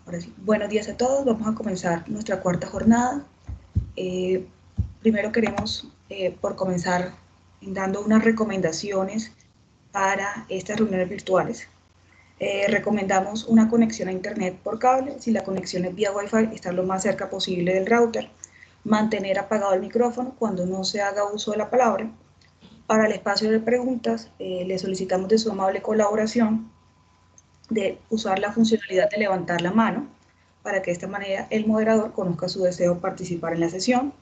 Ahora sí, buenos días a todos. Vamos a comenzar nuestra cuarta jornada. Primero queremos, por comenzar, dando unas recomendaciones para estas reuniones virtuales. Recomendamos una conexión a internet por cable. Si la conexión es vía Wi-Fi, estar lo más cerca posible del router. Mantener apagado el micrófono cuando no se haga uso de la palabra. Para el espacio de preguntas, le solicitamos de su amable colaboración de usar la funcionalidad de levantar la mano para que de esta manera el moderador conozca su deseo de participar en la sesión,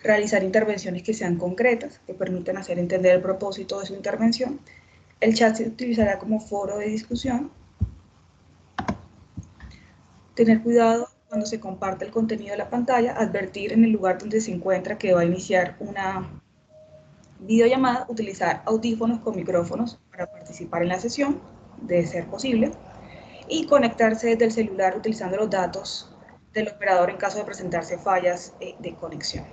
realizar intervenciones que sean concretas, que permitan hacer entender el propósito de su intervención. El chat se utilizará como foro de discusión. Tener cuidado cuando se comparte el contenido de la pantalla, advertir en el lugar donde se encuentra que va a iniciar una videollamada, utilizar audífonos con micrófonos para participar en la sesión, de ser posible, y conectarse desde el celular utilizando los datos del operador en caso de presentarse fallas de conexión.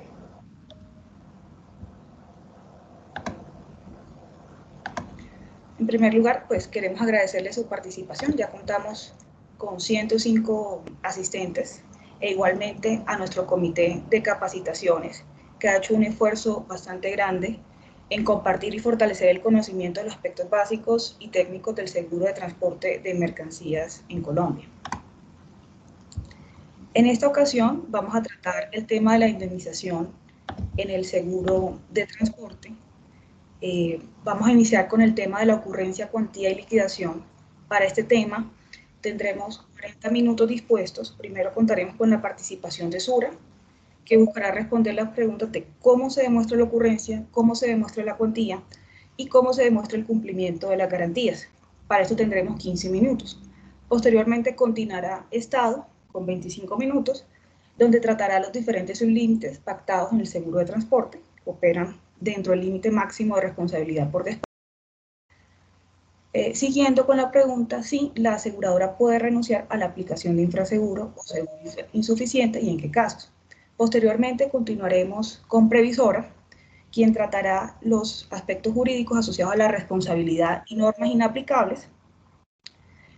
En primer lugar, pues queremos agradecerle su participación. Ya contamos con 105 asistentes e igualmente a nuestro comité de capacitaciones, que ha hecho un esfuerzo bastante grande en compartir y fortalecer el conocimiento de los aspectos básicos y técnicos del seguro de transporte de mercancías en Colombia. En esta ocasión vamos a tratar el tema de la indemnización en el seguro de transporte. Vamos a iniciar con el tema de la ocurrencia, cuantía y liquidación. Para este tema tendremos 40 minutos dispuestos. Primero contaremos con la participación de Sura, que buscará responder las preguntas de cómo se demuestra la ocurrencia, cómo se demuestra la cuantía y cómo se demuestra el cumplimiento de las garantías. Para esto tendremos 15 minutos. Posteriormente continuará Estado con 25 minutos, donde tratará los diferentes sublímites pactados en el seguro de transporte, que operan dentro del límite máximo de responsabilidad por despacho. Siguiendo con la pregunta si la aseguradora puede renunciar a la aplicación de infraseguro o seguro insuficiente y en qué casos. Posteriormente continuaremos con Previsora, quien tratará los aspectos jurídicos asociados a la responsabilidad y normas inaplicables,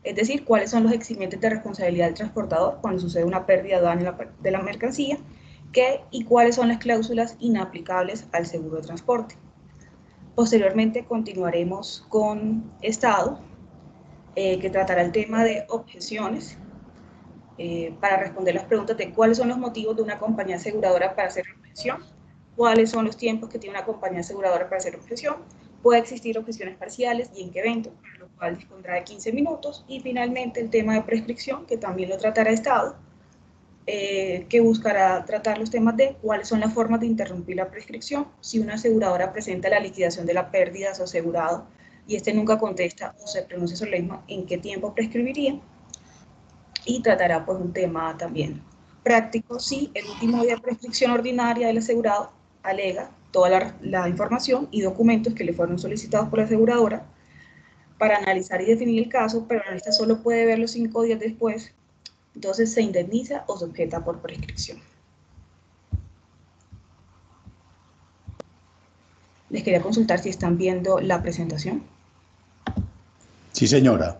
es decir, cuáles son los eximientes de responsabilidad del transportador cuando sucede una pérdida o daño de la mercancía, y cuáles son las cláusulas inaplicables al seguro de transporte. Posteriormente continuaremos con Estado, que tratará el tema de objeciones, para responder las preguntas de cuáles son los motivos de una compañía aseguradora para hacer objeción, cuáles son los tiempos que tiene una compañía aseguradora para hacer objeción, puede existir objeciones parciales y en qué evento, para lo cual dispondrá de 15 minutos, y finalmente el tema de prescripción, que también lo tratará Estado, que buscará tratar los temas de cuáles son las formas de interrumpir la prescripción, si una aseguradora presenta la liquidación de la pérdida a su asegurado y este nunca contesta o se pronuncia sobre el mismo, en qué tiempo prescribiría, y tratará pues un tema también práctico si el último día de prescripción ordinaria del asegurado alega toda la información y documentos que le fueron solicitados por la aseguradora para analizar y definir el caso, pero el analista solo puede verlo 5 días después, entonces se indemniza o se objeta por prescripción. Les quería consultar si están viendo la presentación. Sí, señora.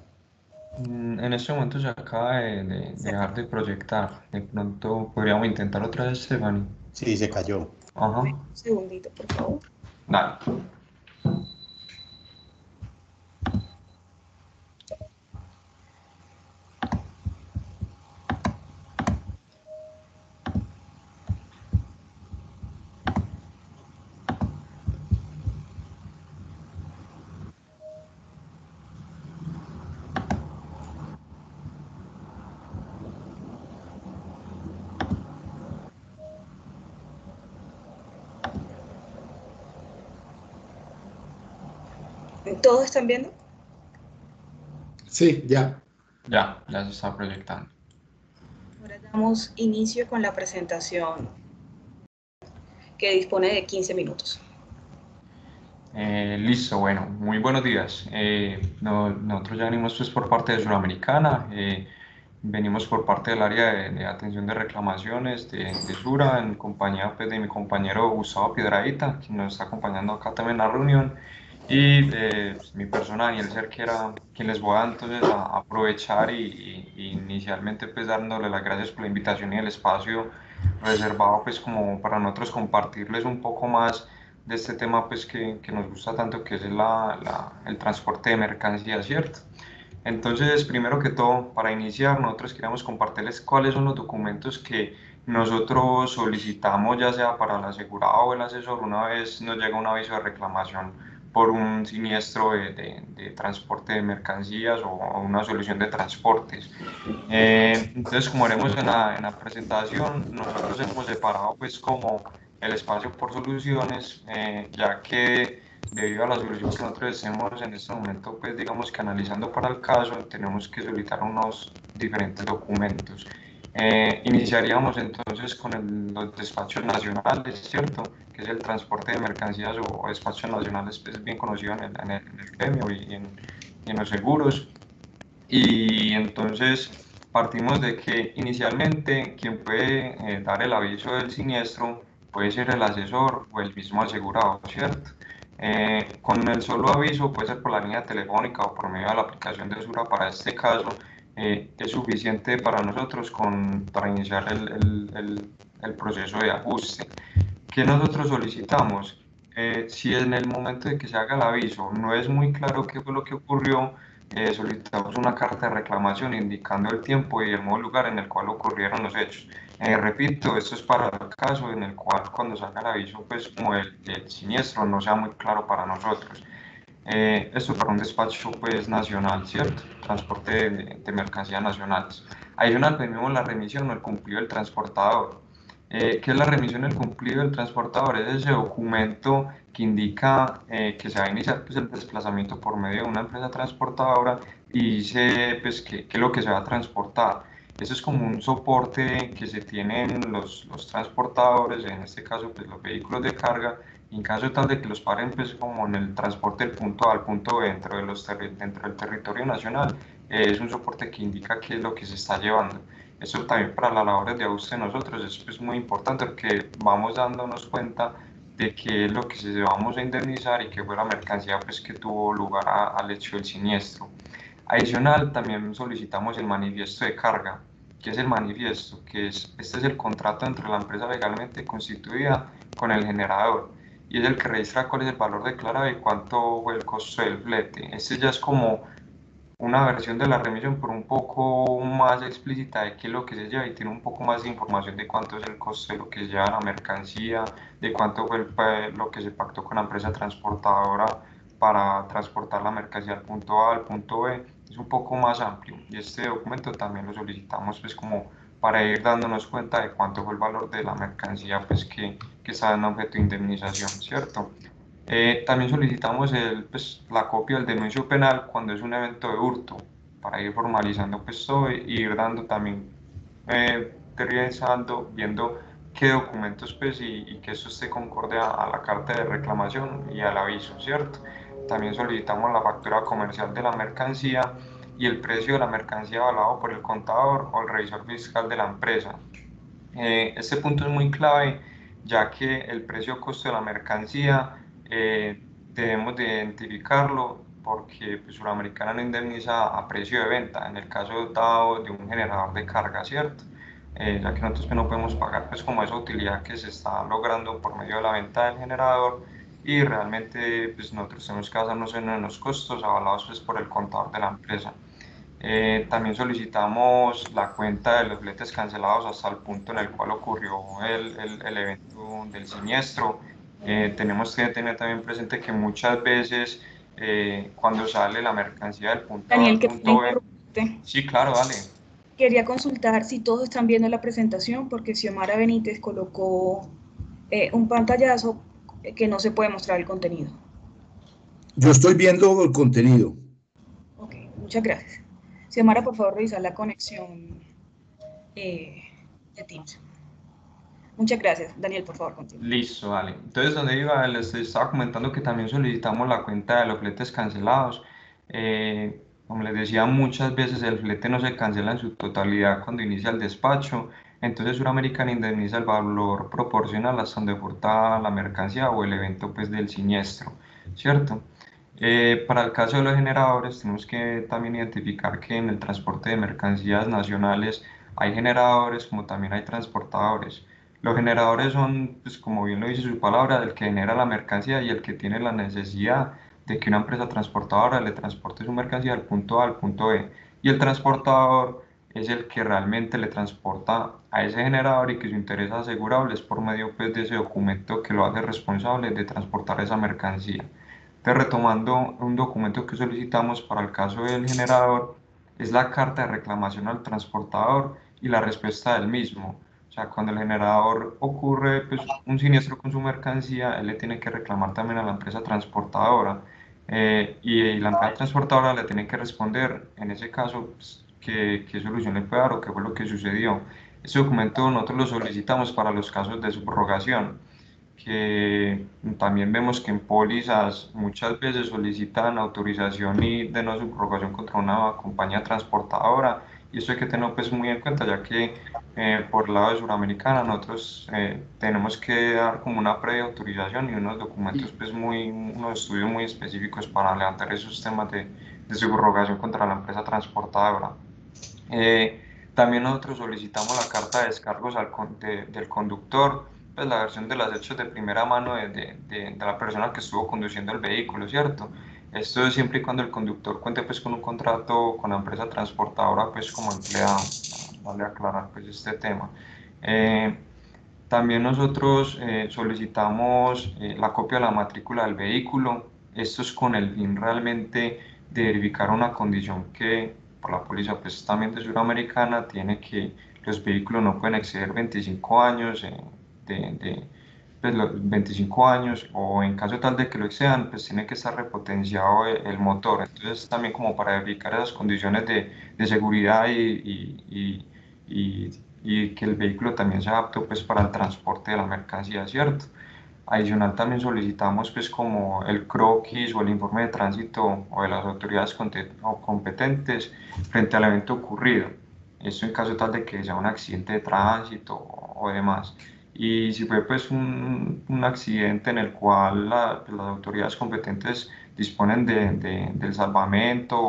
En este momento se acaba de dejar de proyectar. De pronto podríamos intentar otra vez, Stephanie. Sí, se cayó. Ajá. Un segundito, por favor. Dale. ¿Todos están viendo? Sí, ya. Ya se está proyectando. Ahora damos inicio con la presentación, que dispone de 15 minutos. Listo, bueno, muy buenos días. Nosotros ya venimos pues por parte de Suramericana, venimos por parte del área de atención de reclamaciones de Sura, en compañía pues, de mi compañero Gustavo Piedrahita, quien nos está acompañando acá también en la reunión, Y pues, mi persona, Daniel Cerquera, quien les voy a entonces a aprovechar y inicialmente pues dándole las gracias por la invitación y el espacio reservado pues como para nosotros compartirles un poco más de este tema pues que nos gusta tanto, que es el transporte de mercancías, ¿cierto? Entonces, primero que todo, para iniciar, nosotros queríamos compartirles cuáles son los documentos que nosotros solicitamos, ya sea para el asegurado o el asesor, una vez nos llega un aviso de reclamación por un siniestro de transporte de mercancías o una solución de transportes. Entonces, como haremos en la presentación, nosotros hemos separado pues como el espacio por soluciones, ya que debido a la solución que nosotros estemos en este momento, pues digamos que analizando para el caso, tenemos que solicitar unos diferentes documentos. Iniciaríamos entonces con los despachos nacionales, ¿cierto? Que es el transporte de mercancías o despachos nacionales, pues es bien conocido en el gremio y en los seguros. Y entonces partimos de que inicialmente quien puede dar el aviso del siniestro puede ser el asesor o el mismo asegurado, ¿cierto? Con el solo aviso, puede ser por la línea telefónica o por medio de la aplicación de Sura para este caso, es suficiente para nosotros para iniciar el proceso de ajuste. ¿Qué nosotros solicitamos? Si en el momento de que se haga el aviso no es muy claro qué fue lo que ocurrió, solicitamos una carta de reclamación indicando el tiempo y el modo lugar en el cual ocurrieron los hechos. Repito, esto es para el caso en el cual cuando salga el aviso, pues como el siniestro no sea muy claro para nosotros. Esto para un despacho pues nacional, ¿cierto? Transporte de mercancías nacionales. Adicional, tenemos la remisión o el cumplido del transportador. ¿Qué es la remisión o el cumplido del transportador? Es ese documento que indica que se va a iniciar pues, el desplazamiento por medio de una empresa transportadora y dice pues, qué es lo que se va a transportar. Eso es como un soporte que se tienen los transportadores, en este caso pues, los vehículos de carga, y en caso tal de que los paren pues, como en el transporte del punto A al punto B dentro del territorio nacional, es un soporte que indica qué es lo que se está llevando. Eso también para las labores de ajuste de nosotros es pues, muy importante porque vamos dándonos cuenta de qué es lo que vamos a indemnizar y qué fue la mercancía pues, que tuvo lugar al hecho del siniestro. Adicional, también solicitamos el manifiesto de carga. ¿Qué es el manifiesto? Este es el contrato entre la empresa legalmente constituida con el generador y es el que registra cuál es el valor declarado y cuánto fue el costo del flete. Este ya es como una versión de la remisión, pero un poco más explícita de qué es lo que se lleva y tiene un poco más de información de cuánto es el costo de lo que se lleva la mercancía, de cuánto fue lo que se pactó con la empresa transportadora para transportar la mercancía al punto A, al punto B. Es un poco más amplio y este documento también lo solicitamos pues como para ir dándonos cuenta de cuánto fue el valor de la mercancía pues que está en objeto de indemnización, ¿cierto? También solicitamos pues, la copia del denuncio penal cuando es un evento de hurto, para ir formalizando pues todo y ir dando también, revisando, viendo qué documentos pues y que eso esté concorde a la carta de reclamación y al aviso, ¿cierto? También solicitamos la factura comercial de la mercancía y el precio de la mercancía avalado por el contador o el revisor fiscal de la empresa. Este punto es muy clave, ya que el precio costo de la mercancía debemos de identificarlo porque pues, Suramericana no indemniza a precio de venta, en el caso dado de un generador de carga, ¿cierto? Ya que nosotros pues, no podemos pagar pues, como esa utilidad que se está logrando por medio de la venta del generador y realmente pues, nosotros tenemos que basarnos en los costos avalados pues, por el contador de la empresa. También solicitamos la cuenta de los fletes cancelados hasta el punto en el cual ocurrió el evento del siniestro. Tenemos que tener también presente que muchas veces cuando sale la mercancía del punto A Daniel, al que punto B, interrumpirte. sí, claro, dale. Quería consultar si todos están viendo la presentación porque Xiomara Benítez colocó un pantallazo que no se puede mostrar el contenido. Yo estoy viendo el contenido. Ok, muchas gracias. Xiomara, por favor, revisar la conexión eh, de Teams. Muchas gracias. Daniel, por favor, continúa. Listo, dale. Entonces, donde iba, les estaba comentando que también solicitamos la cuenta de los fletes cancelados. Como les decía, muchas veces el flete no se cancela en su totalidad cuando inicia el despacho. Entonces, Suramericana indemniza el valor proporcional hasta donde furta la mercancía o el evento pues, del siniestro, ¿cierto? Para el caso de los generadores, tenemos que también identificar que en el transporte de mercancías nacionales hay generadores como también hay transportadores. Los generadores son, pues, como bien lo dice su palabra, el que genera la mercancía y el que tiene la necesidad de que una empresa transportadora le transporte su mercancía del punto A al punto B. Y el transportador es el que realmente le transporta a ese generador y que su interés asegurable es por medio, pues, de ese documento que lo hace responsable de transportar esa mercancía. Entonces, retomando un documento que solicitamos para el caso del generador, es la carta de reclamación al transportador y la respuesta del mismo. O sea, cuando el generador ocurre, pues, un siniestro con su mercancía, él le tiene que reclamar también a la empresa transportadora, y la empresa transportadora le tiene que responder, en ese caso, pues, qué solución le puede dar o qué fue lo que sucedió. Este documento nosotros lo solicitamos para los casos de subrogación, que también vemos que en pólizas muchas veces solicitan autorización y de no subrogación contra una compañía transportadora, y esto hay que tenerlo, pues, muy en cuenta, ya que por el lado de Suramericana nosotros tenemos que dar como una previa autorización y unos documentos, pues, unos estudios muy específicos para levantar esos temas de subrogación contra la empresa transportadora. También nosotros solicitamos la carta de descargos del conductor, pues la versión de los hechos de primera mano de la persona que estuvo conduciendo el vehículo, ¿cierto? Esto es siempre y cuando el conductor cuente, pues, con un contrato con la empresa transportadora, pues, como empleado. Vale aclarar, pues, este tema. Eh, También nosotros solicitamos la copia de la matrícula del vehículo. Esto es con el fin realmente de verificar una condición que por la póliza, pues, también de Suramericana, tiene que los vehículos no pueden exceder 25 años, pues, los 25 años, o en caso tal de que lo excedan, pues tiene que estar repotenciado el motor. Entonces también como para verificar esas condiciones de seguridad y que el vehículo también sea apto, pues, para el transporte de la mercancía, ¿cierto? Adicional también solicitamos, pues, como el croquis o el informe de tránsito o de las autoridades competentes frente al evento ocurrido. Esto en caso tal de que sea un accidente de tránsito o demás. Y si fue, pues, un accidente en el cual pues, las autoridades competentes disponen del salvamento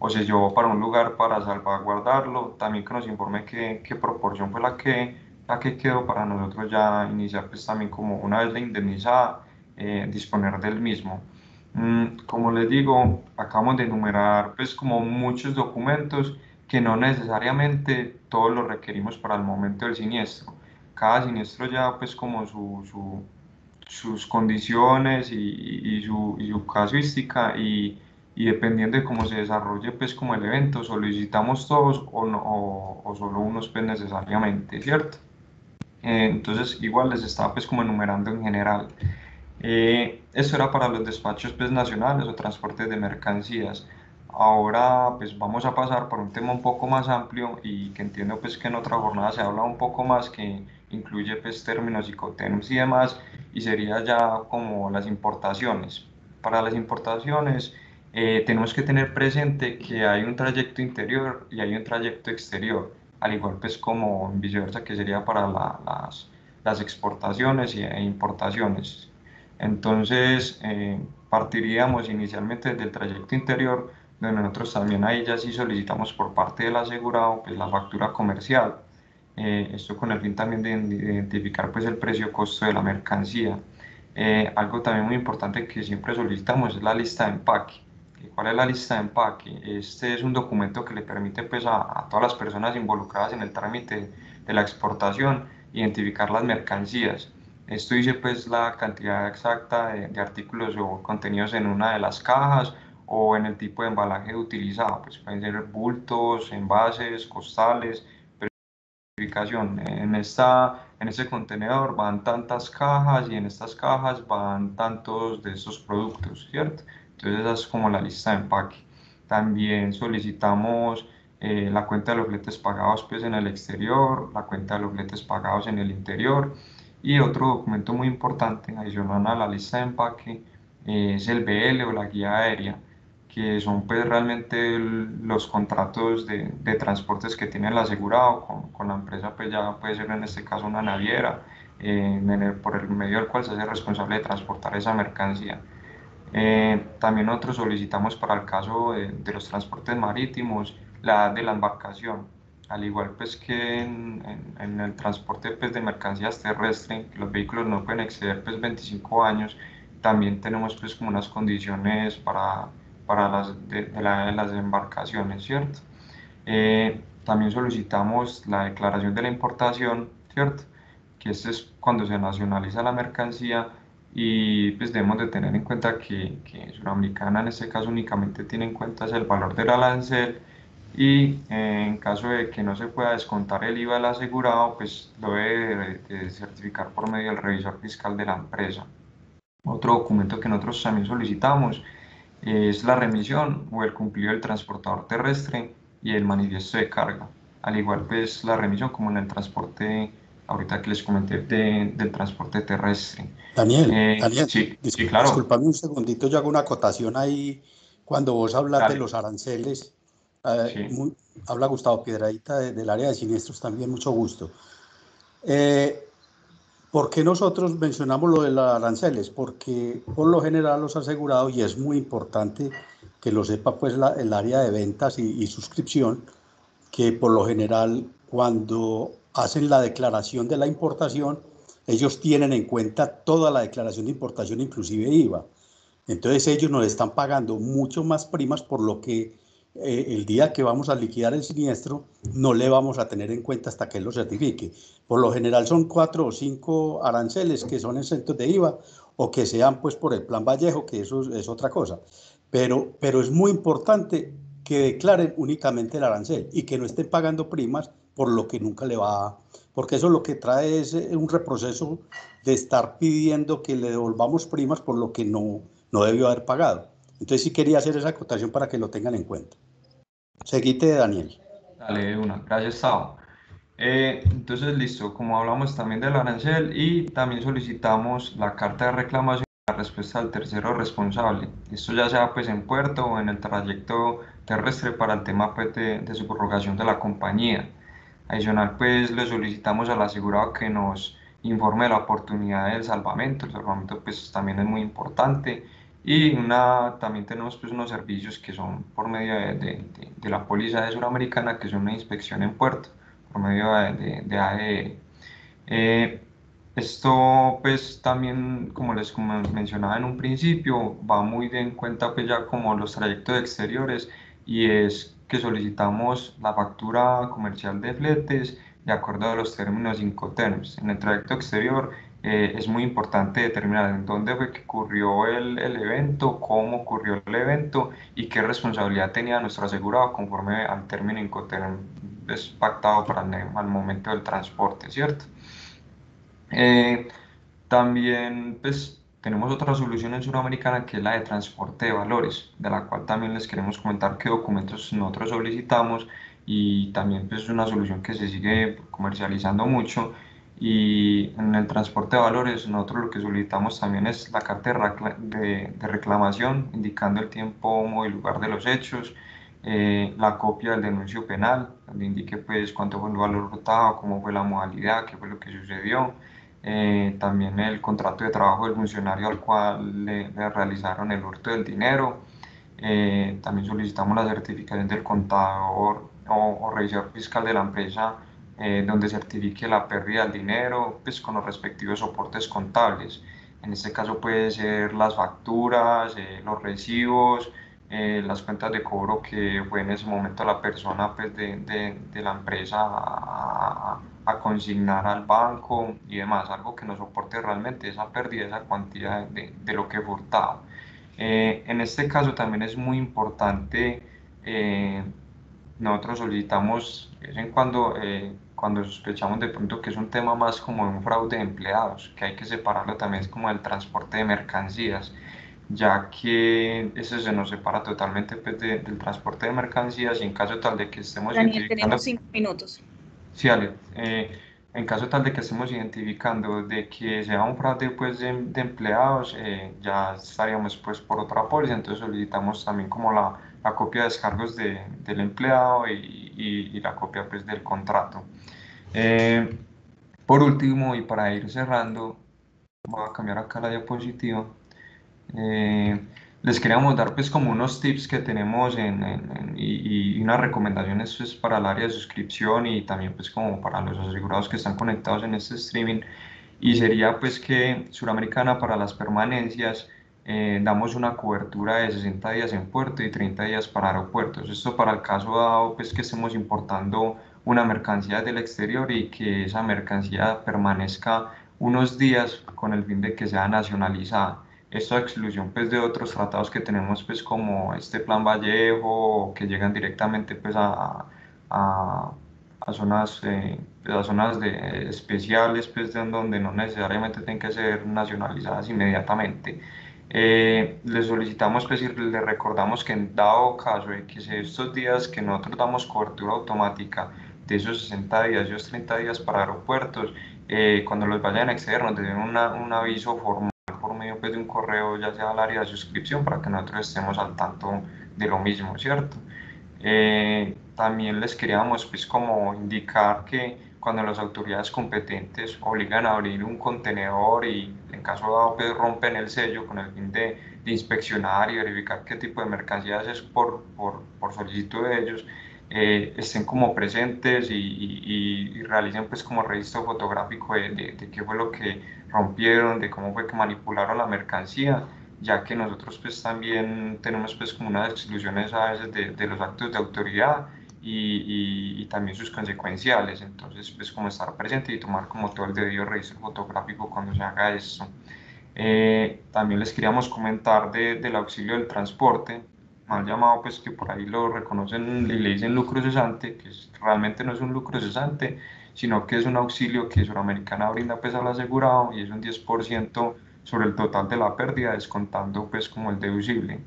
o se llevó para un lugar para salvaguardarlo, también que nos informe qué proporción fue la que quedó para nosotros ya iniciar, pues, también como una vez la indemnizada, disponer del mismo. Como les digo, acabamos de enumerar, pues, como muchos documentos que no necesariamente todos los requerimos para el momento del siniestro. Cada siniestro ya, pues, como sus condiciones y su casuística, y dependiendo de cómo se desarrolle, pues, como el evento, solicitamos todos o, no, o solo unos, pues, necesariamente, ¿cierto? Entonces igual les estaba, pues, como enumerando en general. Esto era para los despachos, pues, nacionales o transportes de mercancías. Ahora, pues, vamos a pasar por un tema un poco más amplio y que entiendo, pues, que en otra jornada se habla un poco más, que incluye, pues, términos psicotécnicos y demás, y sería ya como las importaciones. Para las importaciones tenemos que tener presente que hay un trayecto interior y hay un trayecto exterior, al igual, pues, como viceversa, que sería para las exportaciones e importaciones. Entonces, partiríamos inicialmente desde el trayecto interior, donde nosotros también ahí ya sí solicitamos por parte del asegurado, pues, la factura comercial. Esto con el fin también de identificar, pues, el precio costo de la mercancía. Algo también muy importante que siempre solicitamos es la lista de empaque. ¿Cuál es la lista de empaque? Este es un documento que le permite, pues, a todas las personas involucradas en el trámite de la exportación identificar las mercancías. Esto dice, pues, la cantidad exacta de artículos o contenidos en una de las cajas o en el tipo de embalaje utilizado. Pues pueden ser bultos, envases, costales. En este contenedor van tantas cajas y en estas cajas van tantos de estos productos, ¿cierto? Entonces esa es como la lista de empaque. También solicitamos la cuenta de los fletes pagados, pues, en el exterior, la cuenta de los fletes pagados en el interior, y otro documento muy importante adicional a la lista de empaque es el BL o la guía aérea, que son, pues, realmente los contratos de transportes que tiene el asegurado con la empresa, pues ya puede ser en este caso una naviera, por el medio del cual se hace responsable de transportar esa mercancía. También nosotros solicitamos para el caso de los transportes marítimos la edad de la embarcación, al igual pues que en el transporte pues, de mercancías terrestres, que los vehículos no pueden exceder pues 25 años, también tenemos pues como unas condiciones para las embarcaciones, ¿cierto? También solicitamos la declaración de la importación, ¿cierto? Que este es cuando se nacionaliza la mercancía y pues debemos de tener en cuenta que Suramericana en este caso únicamente tiene en cuenta es el valor del arancel y en caso de que no se pueda descontar el IVA del asegurado, pues lo debe de certificar por medio del revisor fiscal de la empresa. Otro documento que nosotros también solicitamos es la remisión o el cumplido del transportador terrestre y el manifiesto de carga. Al igual pues la remisión como en el transporte, ahorita que les comenté del transporte terrestre. Daniel, Sí, sí, claro. discúlpame un segundito, yo hago una acotación ahí. Cuando vos hablas de Dale. los aranceles, Sí. habla Gustavo Piedradita del área de siniestros también, mucho gusto. Eh, ¿Por qué nosotros mencionamos lo de los aranceles? Porque por lo general los asegurados, y es muy importante que lo sepa pues el área de ventas y suscripción, que por lo general cuando hacen la declaración de la importación, ellos tienen en cuenta toda la declaración de importación, inclusive IVA. Entonces ellos nos están pagando mucho más primas, por lo que el día que vamos a liquidar el siniestro no le vamos a tener en cuenta hasta que él lo certifique. Por lo general son 4 o 5 aranceles que son exentos de IVA o que sean pues por el plan Vallejo, que eso es otra cosa. Pero es muy importante que declaren únicamente el arancel y que no estén pagando primas por lo que nunca le va, porque eso lo que trae es un reproceso de estar pidiendo que le devolvamos primas por lo que no debió haber pagado. Entonces sí quería hacer esa acotación para que lo tengan en cuenta. Seguite, Daniel. Dale, de una. Gracias, Sao. Entonces, listo, como hablamos también del arancel y también solicitamos la carta de reclamación y la respuesta del tercero responsable. Esto ya sea pues en puerto o en el trayecto terrestre para el tema pues, de subrogación de la compañía. Adicional, pues le solicitamos al asegurado que nos informe de la oportunidad del salvamento. El salvamento pues también es muy importante. Y también tenemos pues, unos servicios que son por medio de la póliza de Suramericana, que son una inspección en puerto, por medio de ADR. Esto pues también, como les mencionaba en un principio, va muy de en cuenta pues ya como los trayectos exteriores y es que solicitamos la factura comercial de fletes de acuerdo a los términos Incoterms. En el trayecto exterior es muy importante determinar en dónde fue que ocurrió el evento, cómo ocurrió el evento y qué responsabilidad tenía nuestro asegurado conforme al término Incoterm pactado para al momento del transporte, ¿cierto? Eh, También pues, tenemos otra solución en Suramericana que es la de transporte de valores, de la cual también les queremos comentar qué documentos nosotros solicitamos y también pues, es una solución que se sigue comercializando mucho. Y en el transporte de valores nosotros lo que solicitamos también es la carta de reclamación indicando el tiempo, modo y lugar de los hechos, la copia del denuncio penal, donde indique pues cuánto fue el valor hurtado, cómo fue la modalidad, qué fue lo que sucedió, también el contrato de trabajo del funcionario al cual le realizaron el hurto del dinero. También solicitamos la certificación del contador o revisor fiscal de la empresa donde certifique la pérdida del dinero pues, con los respectivos soportes contables. En este caso puede ser las facturas, los recibos, las cuentas de cobro que fue en ese momento la persona pues, de la empresa a consignar al banco y demás, algo que nos soporte realmente esa pérdida, esa cuantía de lo que fue hurtado. En este caso también es muy importante, nosotros solicitamos de vez en cuando sospechamos de pronto que es un tema más como de un fraude de empleados, que hay que separarlo también como del transporte de mercancías, ya que eso se nos separa totalmente pues, del transporte de mercancías y en caso tal de que estemos Daniel, tenemos identificando. 5 minutos. Sí, Ale, en caso tal de que estemos identificando de que sea un fraude pues, de empleados, ya estaríamos pues por otra póliza, entonces solicitamos también como la copia de descargos del empleado y la copia pues del contrato. Eh, por último, y para ir cerrando, voy a cambiar acá la diapositiva. les queríamos dar pues como unos tips que tenemos y unas recomendaciones pues para el área de suscripción y también pues como para los asegurados que están conectados en este streaming. Y sería pues que Suramericana para las permanencias damos una cobertura de 60 días en puerto y 30 días para aeropuertos. Esto para el caso dado pues que estemos importando una mercancía del exterior y que esa mercancía permanezca unos días con el fin de que sea nacionalizada. Esto a exclusión pues de otros tratados que tenemos pues como este Plan Vallejo que llegan directamente pues a, a zonas especiales pues donde no necesariamente tienen que ser nacionalizadas inmediatamente. Le solicitamos pues y le recordamos que en dado caso de que estos días que nosotros damos cobertura automática de esos 60 días, esos 30 días para aeropuertos, cuando los vayan a exceder nos deben un aviso formal por medio pues, de un correo, ya sea al área de suscripción, para que nosotros estemos al tanto de lo mismo, ¿cierto? También les queríamos pues como indicar que cuando las autoridades competentes obligan a abrir un contenedor y en caso dado pues rompen el sello con el fin de inspeccionar y verificar qué tipo de mercancías es por solicitud de ellos, estén como presentes y realicen pues como registro fotográfico de qué fue lo que rompieron, de cómo fue que manipularon la mercancía, ya que nosotros pues también tenemos pues como unas exclusiones a veces de los actos de autoridad y también sus consecuenciales, entonces pues como estar presente y tomar como todo el debido registro fotográfico cuando se haga esto. También les queríamos comentar del auxilio del transporte, mal llamado pues que por ahí lo reconocen y le dicen lucro cesante, que realmente no es un lucro cesante, sino que es un auxilio que Suramericana brinda pues al asegurado y es un 10% sobre el total de la pérdida, descontando pues como el deducible.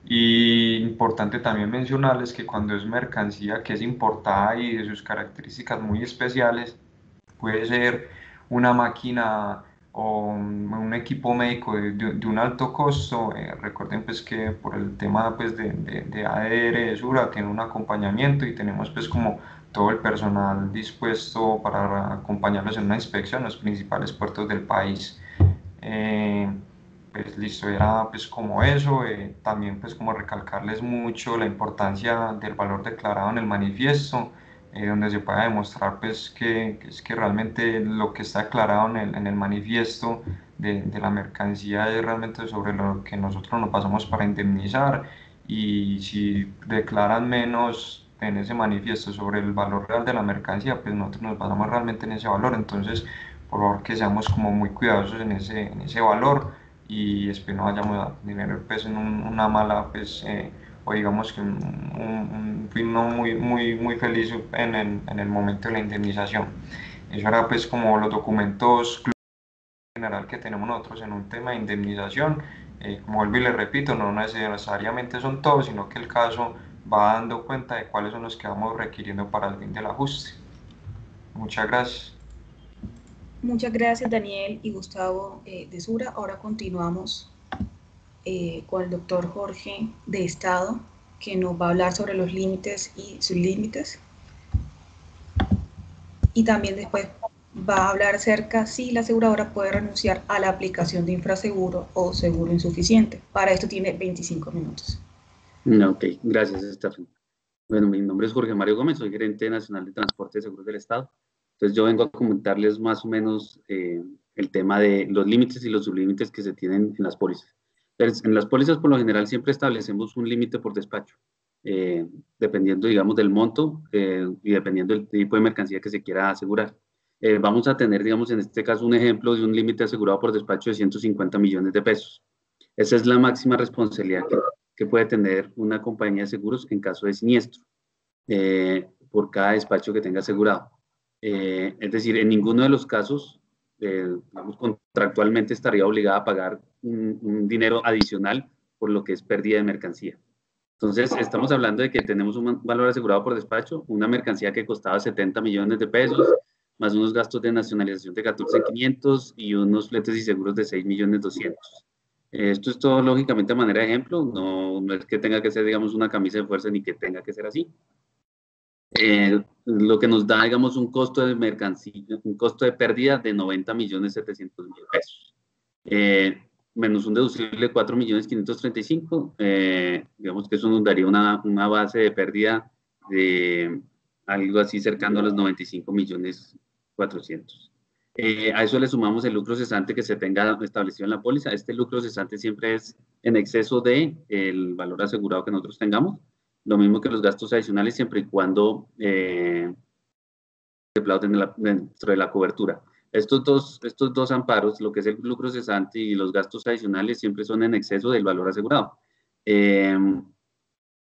Y importante también mencionarles que cuando es mercancía que es importada y de sus características muy especiales, puede ser una máquina o un equipo médico de un alto costo. Recuerden pues que por el tema pues de ADR, de Sura, tiene un acompañamiento y tenemos pues como todo el personal dispuesto para acompañarlos en una inspección en los principales puertos del país. Eh, pues listo, era pues como eso, también pues como recalcarles mucho la importancia del valor declarado en el manifiesto, donde se pueda demostrar pues que es que realmente lo que está declarado en el manifiesto de la mercancía es realmente sobre lo que nosotros nos basamos para indemnizar, y si declaran menos en ese manifiesto sobre el valor real de la mercancía, pues nosotros nos basamos realmente en ese valor. Entonces por favor que seamos como muy cuidadosos en ese valor y espero no vayamos a tener pues en una mala pues o digamos que un fin no muy feliz en el momento de la indemnización. Eso era pues como los documentos general que tenemos nosotros en un tema de indemnización. Como vuelvo y le repito, no necesariamente son todos, sino que el caso va dando cuenta de cuáles son los que vamos requiriendo para el fin del ajuste. Muchas gracias. Muchas gracias, Daniel y Gustavo de Sura. Ahora continuamos con el doctor Jorge de Estado, que nos va a hablar sobre los límites y sublímites. Y también después va a hablar acerca si la aseguradora puede renunciar a la aplicación de infraseguro o seguro insuficiente. Para esto tiene 25 minutos. Ok, gracias, Estefan. Bueno, mi nombre es Jorge Mario Gómez, soy gerente nacional de transporte de seguros del Estado. Entonces yo vengo a comentarles más o menos el tema de los límites y los sublímites que se tienen en las pólizas. Entonces, en las pólizas por lo general siempre establecemos un límite por despacho, dependiendo, digamos, del monto y dependiendo del tipo de mercancía que se quiera asegurar. Vamos a tener, digamos, en este caso un ejemplo de un límite asegurado por despacho de 150 millones de pesos. Esa es la máxima responsabilidad que puede tener una compañía de seguros en caso de siniestro, por cada despacho que tenga asegurado. Es decir, en ninguno de los casos, digamos, contractualmente estaría obligada a pagar un dinero adicional por lo que es pérdida de mercancía. Entonces, estamos hablando de que tenemos un valor asegurado por despacho, una mercancía que costaba 70 millones de pesos, más unos gastos de nacionalización de 14.500 y unos fletes y seguros de 6.200.000. Esto es todo lógicamente a manera de ejemplo, no es que tenga que ser, digamos, una camisa de fuerza ni que tenga que ser así. Lo que nos da, digamos, un costo de mercancía, un costo de pérdida de 90.700.000 pesos. menos un deducible de 4.535.000, digamos que eso nos daría una base de pérdida de algo así cercano a los 95.400.000. A eso le sumamos el lucro cesante que se tenga establecido en la póliza. Este lucro cesante siempre es en exceso del valor asegurado que nosotros tengamos. Lo mismo que los gastos adicionales, siempre y cuando se aplauden dentro de la cobertura. Estos dos amparos, lo que es el lucro cesante y los gastos adicionales, siempre son en exceso del valor asegurado.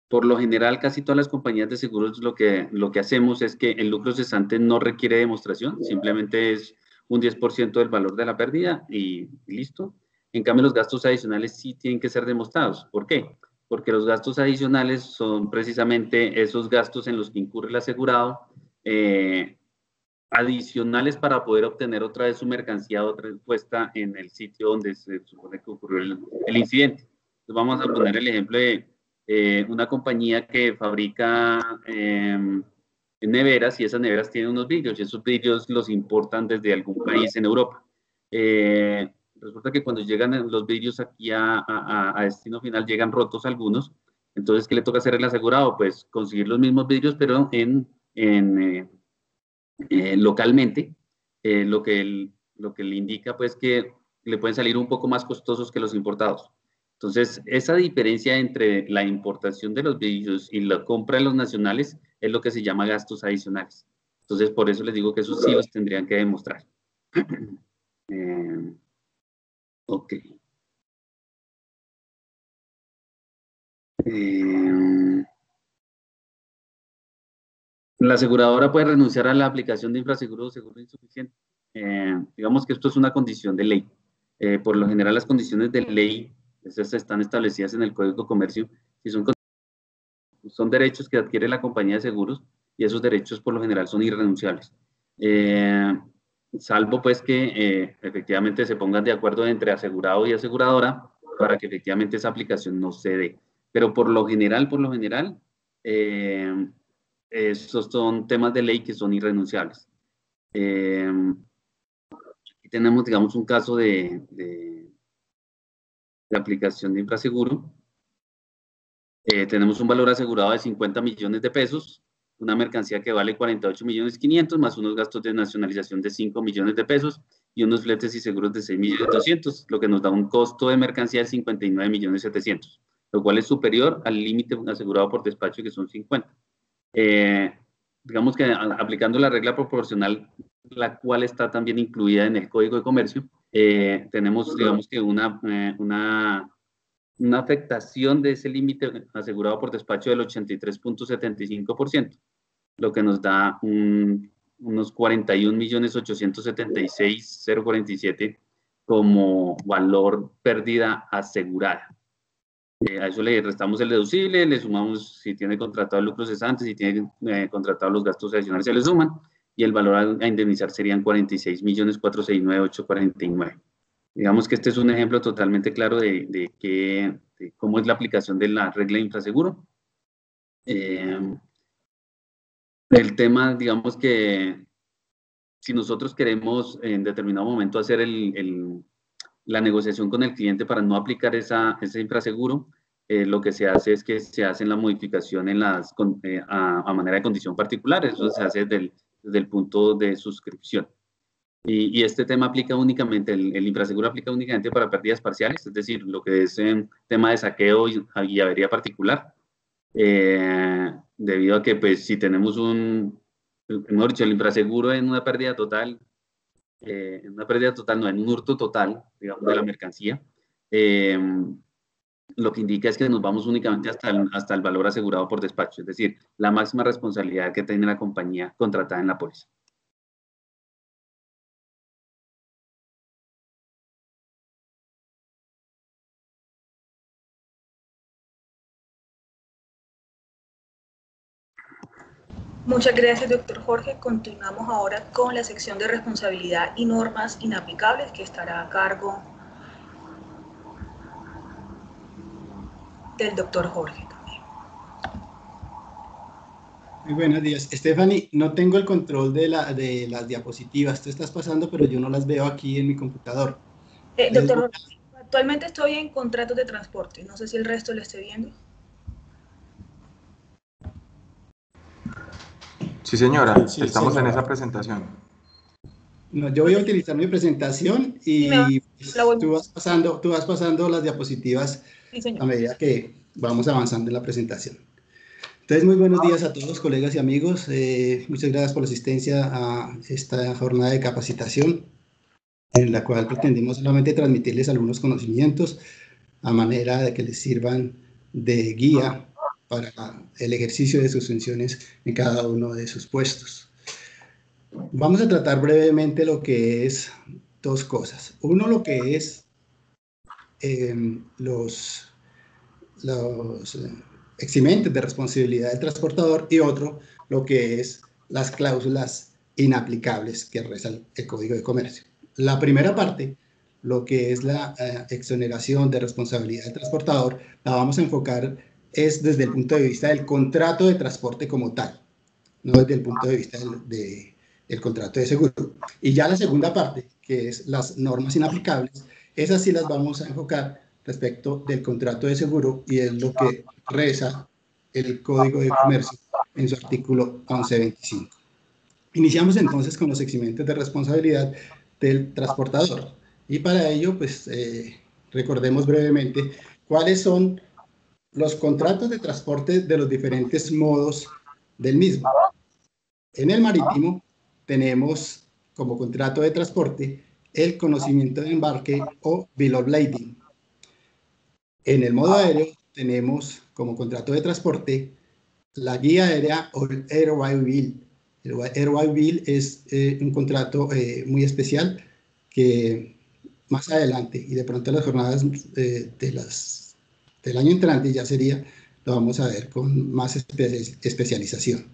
Por lo general, casi todas las compañías de seguros lo que hacemos es que el lucro cesante no requiere demostración, simplemente es un 10% del valor de la pérdida y listo. En cambio, los gastos adicionales sí tienen que ser demostrados. ¿Por qué? Porque los gastos adicionales son precisamente esos gastos en los que incurre el asegurado, adicionales para poder obtener otra vez su mercancía, otra vez puesta en el sitio donde se supone que ocurrió el incidente. Entonces vamos a poner el ejemplo de una compañía que fabrica neveras, y esas neveras tienen unos vidrios, y esos vidrios los importan desde algún país en Europa. Resulta que cuando llegan los vidrios aquí a destino final, llegan rotos algunos. Entonces, ¿qué le toca hacer el asegurado? Pues conseguir los mismos vidrios, pero localmente, lo que le indica pues que le pueden salir un poco más costosos que los importados. Entonces, esa diferencia entre la importación de los vidrios y la compra de los nacionales es lo que se llama gastos adicionales. Entonces, por eso les digo que esos sí los tendrían que demostrar. Ok. La aseguradora puede renunciar a la aplicación de infraseguro o seguro insuficiente. Digamos que esto es una condición de ley. Por lo general, las condiciones de ley esas están establecidas en el Código de Comercio y son derechos que adquiere la compañía de seguros, y esos derechos por lo general son irrenunciables. Salvo pues que efectivamente se pongan de acuerdo entre asegurado y aseguradora para que efectivamente esa aplicación no se dé. Pero por lo general, estos son temas de ley que son irrenunciables. Aquí tenemos, digamos, un caso de aplicación de infraseguro. Tenemos un valor asegurado de 50 millones de pesos, una mercancía que vale 48.500.000, más unos gastos de nacionalización de 5 millones de pesos y unos fletes y seguros de 6.200.000, lo que nos da un costo de mercancía de 59.700.000, lo cual es superior al límite asegurado por despacho, que son 50. Digamos que aplicando la regla proporcional, la cual está también incluida en el Código de Comercio, tenemos, digamos que una afectación de ese límite asegurado por despacho del 83.75%, lo que nos da unos 41.876.047 como valor pérdida asegurada. A eso le restamos el deducible, le sumamos si tiene contratado el lucro cesante, si tiene contratado los gastos adicionales, se le suman, y el valor a indemnizar serían 46.469.849. Digamos que este es un ejemplo totalmente claro de cómo es la aplicación de la regla de infraseguro. El tema, digamos que si nosotros queremos en determinado momento hacer la negociación con el cliente para no aplicar ese infraseguro, lo que se hace es que se hace la modificación a manera de condición particular. Eso se hace desde el punto de suscripción. Y este tema aplica únicamente, el infraseguro aplica únicamente para pérdidas parciales, es decir, lo que es tema de saqueo y avería particular, debido a que pues si tenemos mejor dicho, el infraseguro en una pérdida total, no, en un hurto total, digamos, de la mercancía, lo que indica es que nos vamos únicamente hasta el valor asegurado por despacho, es decir, la máxima responsabilidad que tiene la compañía contratada en la póliza. Muchas gracias, doctor Jorge. Continuamos ahora con la sección de responsabilidad y normas inaplicables, que estará a cargo del doctor Jorge también. Muy buenos días. Stephanie, no tengo el control de las diapositivas. Tú estás pasando, pero yo no las veo aquí en mi computador. Doctor Jorge, Actualmente estoy en contratos de transporte. No sé si el resto lo esté viendo. Sí, señora, Sí, estamos en señora. esa presentación. No, yo voy a utilizar mi presentación Sí, y la voy. tú vas pasando las diapositivas Sí, a señor. medida que vamos avanzando en la presentación. Entonces, muy buenos días a todos, colegas y amigos. Muchas gracias por la asistencia a esta jornada de capacitación, en la cual pretendemos solamente transmitirles algunos conocimientos a manera de que les sirvan de guía para el ejercicio de sus funciones en cada uno de sus puestos. Vamos a tratar brevemente lo que es dos cosas. Uno, lo que es los eximentes de responsabilidad del transportador, y otro, lo que es las cláusulas inaplicables que reza el Código de Comercio. La primera parte, lo que es la exoneración de responsabilidad del transportador, la vamos a enfocar es desde el punto de vista del contrato de transporte como tal, no desde el punto de vista del contrato de seguro. Y ya la segunda parte, que es las normas inaplicables, esas sí las vamos a enfocar respecto del contrato de seguro, y es lo que reza el Código de Comercio en su artículo 1125. Iniciamos entonces con los eximentes de responsabilidad del transportador, y para ello, pues, recordemos brevemente cuáles son los contratos de transporte de los diferentes modos del mismo. En el marítimo tenemos como contrato de transporte el conocimiento de embarque o bill of lading. En el modo aéreo tenemos como contrato de transporte la guía aérea o el Airway Bill. El Airway Bill es un contrato muy especial que más adelante, y de pronto las jornadas del año entrante ya sería, lo vamos a ver con más especialización.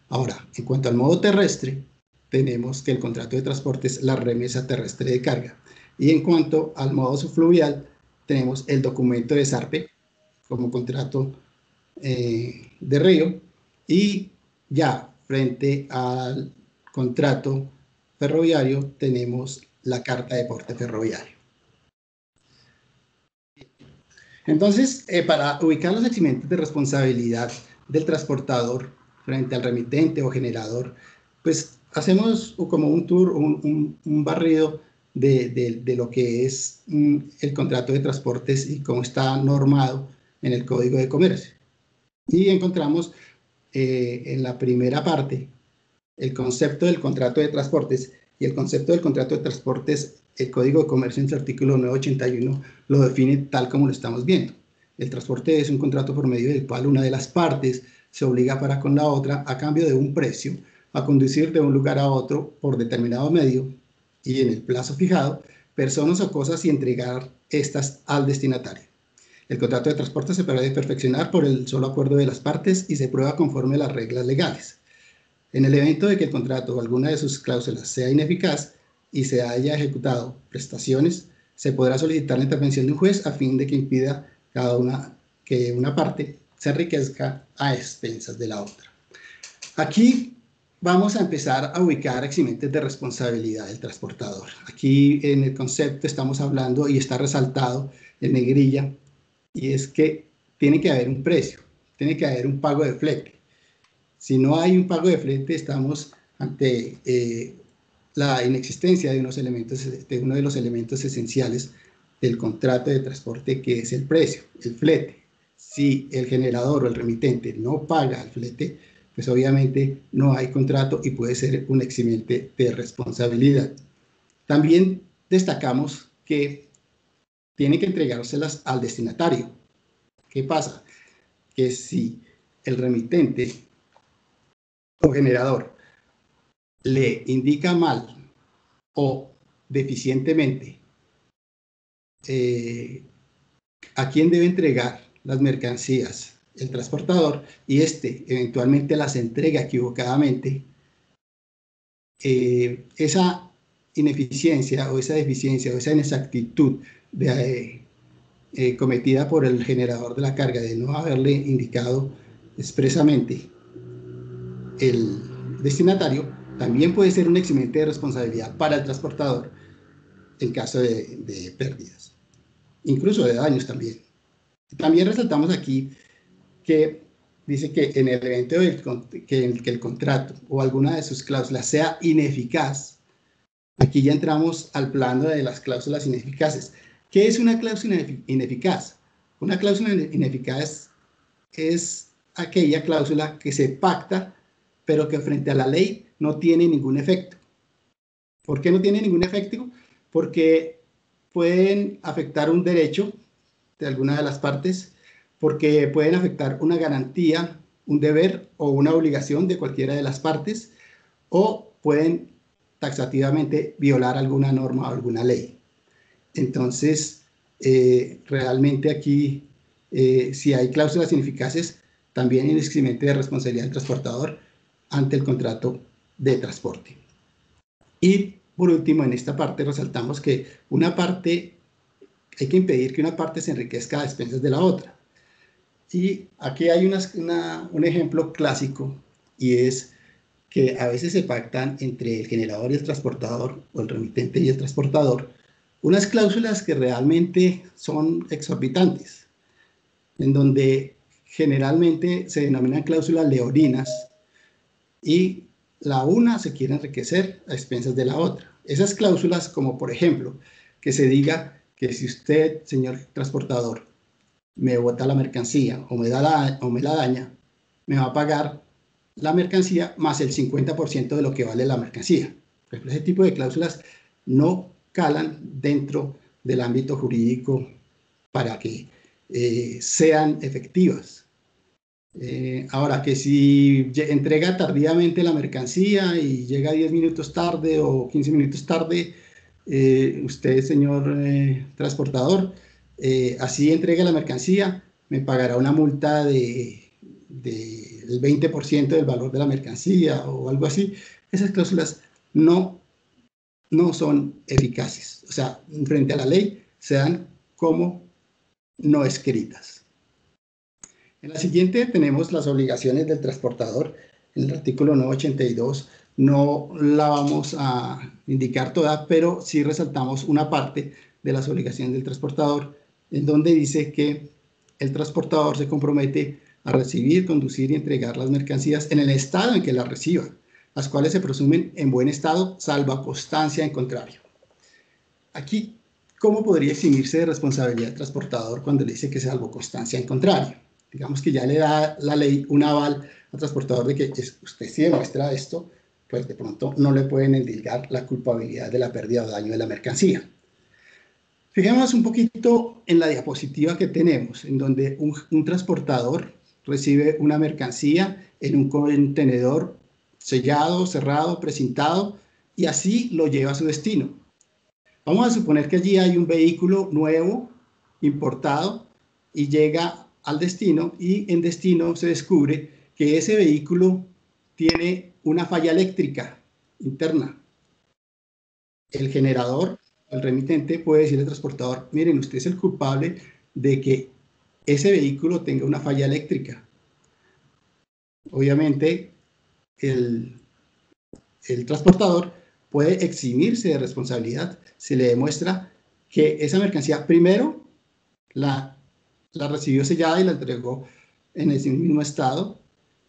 Ahora, en cuanto al modo terrestre, tenemos que el contrato de transporte es la remesa terrestre de carga. Y en cuanto al modo subfluvial, tenemos el documento de ZARPE como contrato de río. Y ya frente al contrato ferroviario, tenemos la carta de porte ferroviario. Entonces, para ubicar los eximentes de responsabilidad del transportador frente al remitente o generador, pues hacemos como un tour, un barrido de lo que es el contrato de transportes y cómo está normado en el Código de Comercio. Y encontramos en la primera parte el concepto del contrato de transportes, y el concepto del contrato de transportes, el Código de Comercio en su artículo 981 lo define tal como lo estamos viendo. El transporte es un contrato por medio del cual una de las partes se obliga para con la otra, a cambio de un precio, a conducir de un lugar a otro por determinado medio y en el plazo fijado, personas o cosas, y entregar estas al destinatario. El contrato de transporte se puede perfeccionar por el solo acuerdo de las partes y se prueba conforme a las reglas legales. En el evento de que el contrato o alguna de sus cláusulas sea ineficaz y se haya ejecutado prestaciones, se podrá solicitar la intervención de un juez a fin de que impida que una parte se enriquezca a expensas de la otra. Aquí vamos a empezar a ubicar eximentes de responsabilidad del transportador. Aquí en el concepto estamos hablando, y está resaltado en negrilla, y es que tiene que haber un precio, tiene que haber un pago de flete. Si no hay un pago de flete, estamos ante la inexistencia de uno de los elementos esenciales del contrato de transporte, que es el precio, el flete. Si el generador o el remitente no paga el flete, pues obviamente no hay contrato y puede ser un eximente de responsabilidad. También destacamos que tiene que entregárselas al destinatario. ¿Qué pasa? Que si el remitente o generador le indica mal o deficientemente a quién debe entregar las mercancías el transportador, y eventualmente las entrega equivocadamente, esa ineficiencia o esa deficiencia o esa inexactitud cometida por el generador de la carga de no haberle indicado expresamente el destinatario, también puede ser un eximente de responsabilidad para el transportador en caso de pérdidas. incluso de daños también. También resaltamos aquí que dice que en el evento que el contrato o alguna de sus cláusulas sea ineficaz, aquí ya entramos al plano de las cláusulas ineficaces. ¿Qué es una cláusula ineficaz? Una cláusula ineficaz es aquella cláusula que se pacta, pero que frente a la ley no tiene ningún efecto. ¿Por qué no tiene ningún efecto? Porque pueden afectar un derecho de alguna de las partes, porque pueden afectar una garantía, un deber o una obligación de cualquiera de las partes, o pueden taxativamente violar alguna norma o alguna ley. Entonces, realmente aquí, si hay cláusulas ineficaces, también hay un eximente de responsabilidad del transportador ante el contrato de transporte. Y por último, en esta parte resaltamos que hay que impedir que una parte se enriquezca a expensas de la otra. Y aquí hay un ejemplo clásico, y es que a veces se pactan entre el generador y el transportador, o el remitente y el transportador, unas cláusulas que realmente son exorbitantes, en donde generalmente se denominan cláusulas leoninas, y la una se quiere enriquecer a expensas de la otra. Esas cláusulas, como por ejemplo, que se diga que si usted, señor transportador, me bota la mercancía o me la daña, me va a pagar la mercancía más el 50% de lo que vale la mercancía. Por ejemplo, ese tipo de cláusulas no calan dentro del ámbito jurídico para que sean efectivas. Ahora, que si entrega tardíamente la mercancía y llega 10 minutos tarde o 15 minutos tarde, usted, señor transportador, así entrega la mercancía, me pagará una multa del 20% del valor de la mercancía o algo así. Esas cláusulas no son eficaces. O sea, frente a la ley se dan como no escritas. En la siguiente tenemos las obligaciones del transportador. En el artículo 982 no la vamos a indicar toda, pero sí resaltamos una parte de las obligaciones del transportador, en donde dice que el transportador se compromete a recibir, conducir y entregar las mercancías en el estado en que las reciba, las cuales se presumen en buen estado, salvo constancia en contrario. Aquí, ¿cómo podría eximirse de responsabilidad del transportador cuando le dice que salvo constancia en contrario? Digamos que ya le da la ley un aval al transportador de que usted si demuestra esto, pues de pronto no le pueden endilgar la culpabilidad de la pérdida o daño de la mercancía. Fijémonos un poquito en la diapositiva que tenemos, en donde un transportador recibe una mercancía en un contenedor sellado, cerrado, precintado, y así lo lleva a su destino. Vamos a suponer que allí hay un vehículo nuevo, importado, y llega al destino, y en destino se descubre que ese vehículo tiene una falla eléctrica interna. El generador, el remitente, puede decirle al transportador: miren, usted es el culpable de que ese vehículo tenga una falla eléctrica. Obviamente, el transportador puede eximirse de responsabilidad si le demuestra que esa mercancía, primero, la recibió sellada y la entregó en ese mismo estado,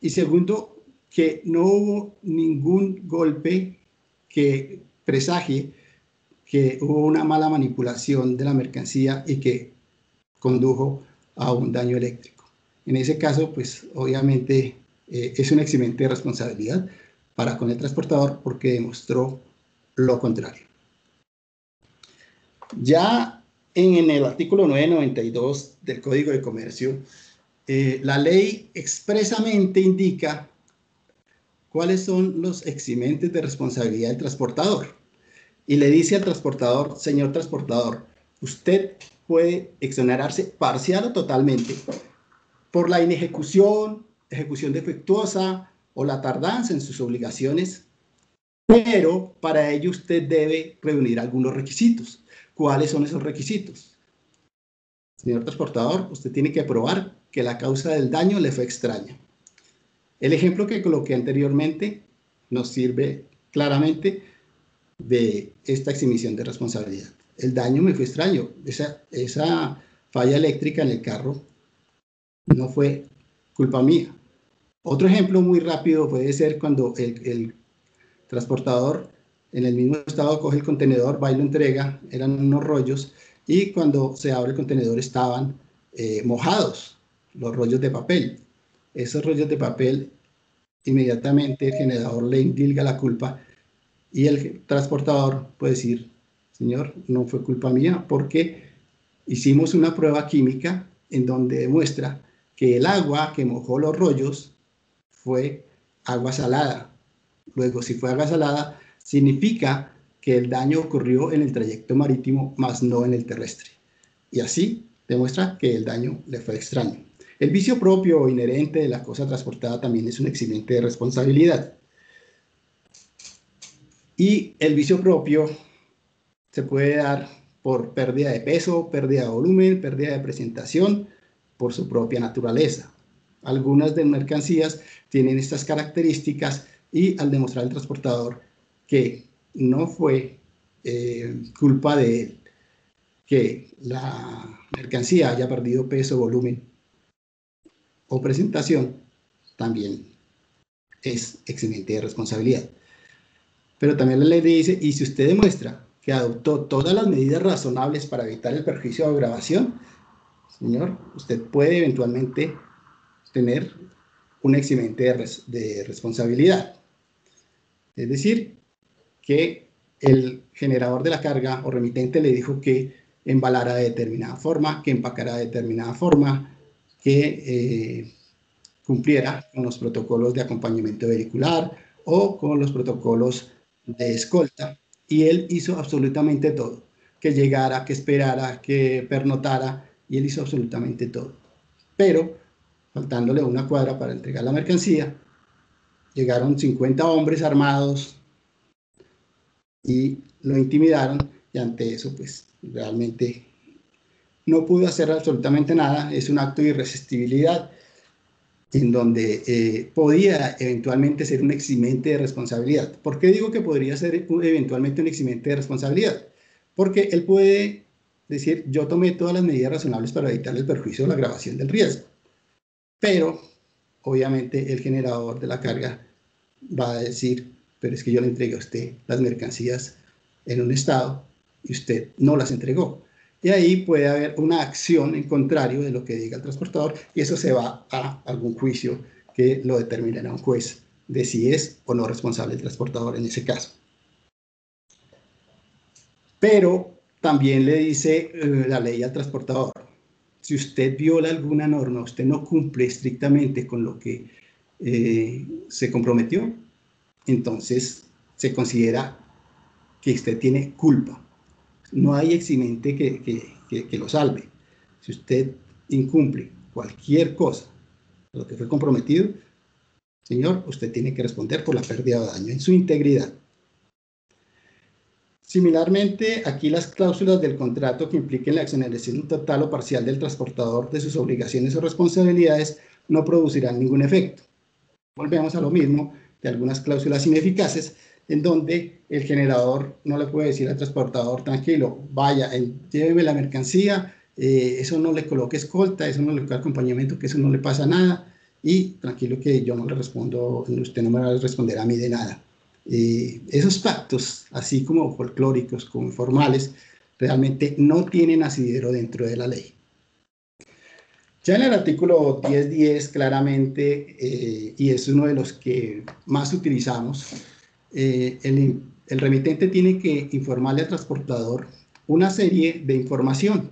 y segundo, que no hubo ningún golpe que presagie que hubo una mala manipulación de la mercancía y que condujo a un daño eléctrico. En ese caso, pues obviamente es un eximente de responsabilidad para con el transportador porque demostró lo contrario. Ya en el artículo 992 del Código de Comercio, la ley expresamente indica cuáles son los eximentes de responsabilidad del transportador. Y le dice al transportador: señor transportador, usted puede exonerarse parcial o totalmente por la inejecución, ejecución defectuosa o la tardanza en sus obligaciones, pero para ello usted debe reunir algunos requisitos. ¿Cuáles son esos requisitos? Señor transportador, usted tiene que probar que la causa del daño le fue extraña. El ejemplo que coloqué anteriormente nos sirve claramente de esta exhibición de responsabilidad. el daño me fue extraño. Esa falla eléctrica en el carro no fue culpa mía. Otro ejemplo muy rápido puede ser cuando el transportador en el mismo estado coge el contenedor, va y lo entrega, eran unos rollos, y cuando se abre el contenedor estaban mojados los rollos de papel. Esos rollos de papel, inmediatamente el generador le indilga la culpa y el transportador puede decir, señor, no fue culpa mía porque hicimos una prueba química en donde demuestra que el agua que mojó los rollos fue agua salada. Luego, si fue agua salada, significa que el daño ocurrió en el trayecto marítimo, más no en el terrestre. Y así demuestra que el daño le fue extraño. El vicio propio o inherente de la cosa transportada también es un eximiente de responsabilidad. Y el vicio propio se puede dar por pérdida de peso, pérdida de volumen, pérdida de presentación, por su propia naturaleza. Algunas de mercancías tienen estas características y al demostrar el transportador que no fue culpa de él que la mercancía haya perdido peso, volumen o presentación, también es eximiente de responsabilidad. Pero también la ley dice, y si usted demuestra que adoptó todas las medidas razonables para evitar el perjuicio o agravación, señor, usted puede eventualmente tener un eximiente de responsabilidad. Es decir, que el generador de la carga o remitente le dijo que embalara de determinada forma, que empacara de determinada forma, que cumpliera con los protocolos de acompañamiento vehicular o con los protocolos de escolta, y él hizo absolutamente todo, que llegara, que esperara, que pernotara, y él hizo absolutamente todo. Pero, faltándole una cuadra para entregar la mercancía, llegaron 50 hombres armados y lo intimidaron, y ante eso, pues, realmente no pudo hacer absolutamente nada. Es un acto de irresistibilidad en donde podía eventualmente ser un eximente de responsabilidad. ¿Por qué digo que podría ser eventualmente un eximente de responsabilidad? Porque él puede decir, yo tomé todas las medidas razonables para evitar el perjuicio o la agravación del riesgo, pero obviamente el generador de la carga va a decir, pero es que yo le entregué a usted las mercancías en un estado y usted no las entregó. Y ahí puede haber una acción en contrario de lo que diga el transportador, y eso se va a algún juicio que lo determinará un juez de si es o no responsable el transportador en ese caso. Pero también le dice la ley al transportador, si usted viola alguna norma, usted no cumple estrictamente con lo que se comprometió, entonces se considera que usted tiene culpa. No hay eximente que lo salve. Si usted incumple cualquier cosa de lo que fue comprometido, señor, usted tiene que responder por la pérdida o daño en su integridad. Similarmente, aquí las cláusulas del contrato que impliquen la exoneración total o parcial del transportador de sus obligaciones o responsabilidades no producirán ningún efecto. Volvemos a lo mismo de algunas cláusulas ineficaces, en donde el generador no le puede decir al transportador, tranquilo, vaya, lléveme la mercancía, eso no le coloque escolta, eso no le coloque acompañamiento, que eso no le pasa nada, y tranquilo que yo no le respondo, usted no me va a responder a mí de nada. Esos pactos, así como folclóricos, como informales, realmente no tienen asidero dentro de la ley. Ya en el artículo 10.10 claramente, y es uno de los que más utilizamos, el remitente tiene que informarle al transportador una serie de información,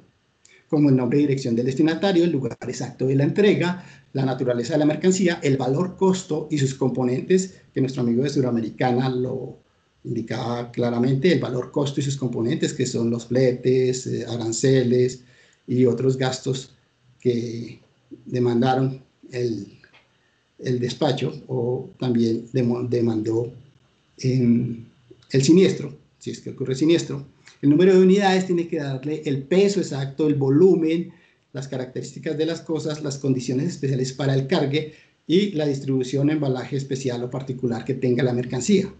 como el nombre y dirección del destinatario, el lugar exacto de la entrega, la naturaleza de la mercancía, el valor costo y sus componentes, que nuestro amigo de Suramericana lo indicaba claramente, el valor costo y sus componentes, que son los fletes, aranceles y otros gastos que demandaron el despacho o también demandó el siniestro, si es que ocurre siniestro. El número de unidades tiene que darle el peso exacto, el volumen, las características de las cosas, las condiciones especiales para el cargue y la distribución, embalaje especial o particular que tenga la mercancía.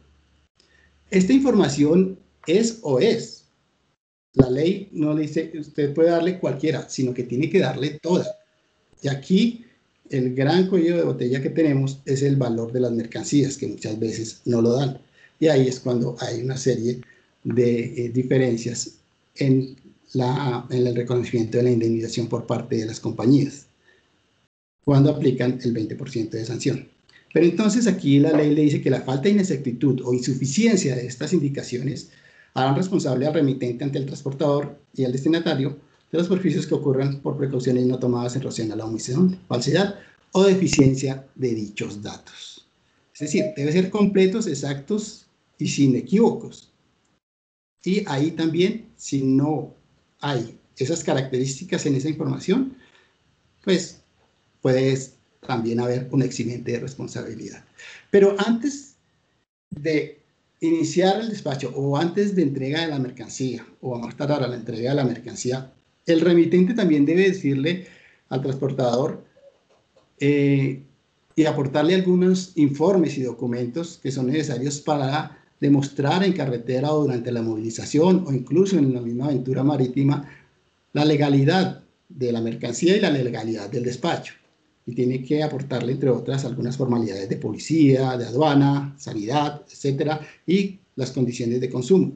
Esta información es o es La ley no dice usted puede darle cualquiera, sino que tiene que darle toda. Y aquí el gran cuello de botella que tenemos es el valor de las mercancías, que muchas veces no lo dan. Y ahí es cuando hay una serie de diferencias en el reconocimiento de la indemnización por parte de las compañías, cuando aplican el 20% de sanción. Pero entonces aquí la ley le dice que la falta de inexactitud o insuficiencia de estas indicaciones harán responsable al remitente ante el transportador y al destinatario de los perjuicios que ocurran por precauciones no tomadas en relación a la omisión, falsedad o deficiencia de dichos datos. Es decir, debe ser completos, exactos y sin equívocos. Y ahí también, si no hay esas características en esa información, pues puede también haber un eximiente de responsabilidad. Pero antes de iniciar el despacho o antes de entrega de la mercancía o más tardar a la entrega de la mercancía, el remitente también debe decirle al transportador y aportarle algunos informes y documentos que son necesarios para demostrar en carretera o durante la movilización o incluso en la misma aventura marítima la legalidad de la mercancía y la legalidad del despacho. Y tiene que aportarle, entre otras, algunas formalidades de policía, de aduana, sanidad, etcétera, y las condiciones de consumo.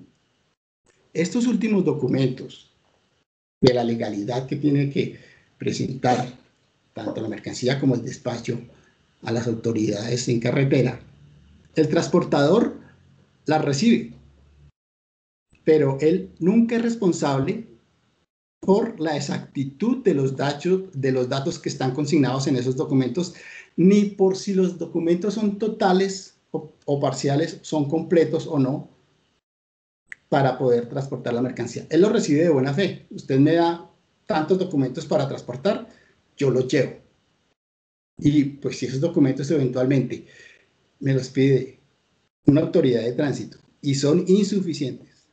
Estos últimos documentos de la legalidad que tiene que presentar tanto la mercancía como el despacho a las autoridades en carretera, el transportador las recibe, pero él nunca es responsable por la exactitud de los datos que están consignados en esos documentos, ni por si los documentos son totales o parciales, son completos o no, para poder transportar la mercancía. Él lo recibe de buena fe. Usted me da tantos documentos para transportar, yo los llevo. Y pues si esos documentos eventualmente me los pide una autoridad de tránsito y son insuficientes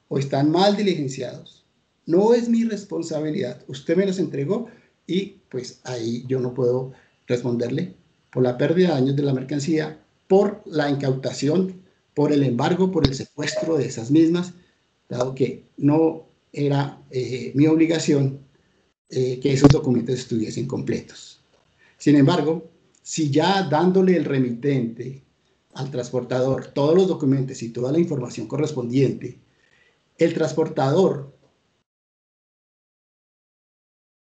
o están mal diligenciados, no es mi responsabilidad. Usted me los entregó y pues ahí yo no puedo responderle por la pérdida de daños de la mercancía, por la incautación, por el embargo, por el secuestro de esas mismas, dado que no era mi obligación que esos documentos estuviesen completos. Sin embargo, si ya dándole el remitente al transportador todos los documentos y toda la información correspondiente, el transportador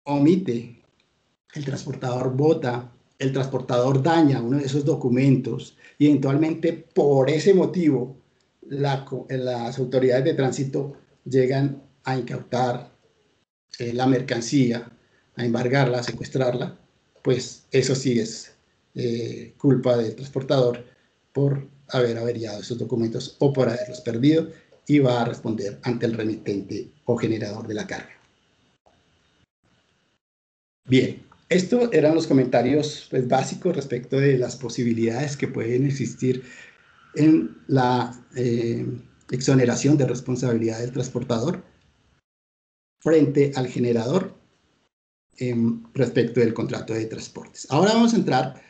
omite, el transportador bota, el transportador daña uno de esos documentos y eventualmente por ese motivo las autoridades de tránsito llegan a incautar la mercancía, a embargarla, a secuestrarla, pues eso sí es culpa del transportador por haber averiado esos documentos o por haberlos perdido y va a responder ante el remitente o generador de la carga. Bien, estos eran los comentarios pues, básicos respecto de las posibilidades que pueden existir en la exoneración de responsabilidad del transportador frente al generador respecto del contrato de transportes. Ahora vamos a entrar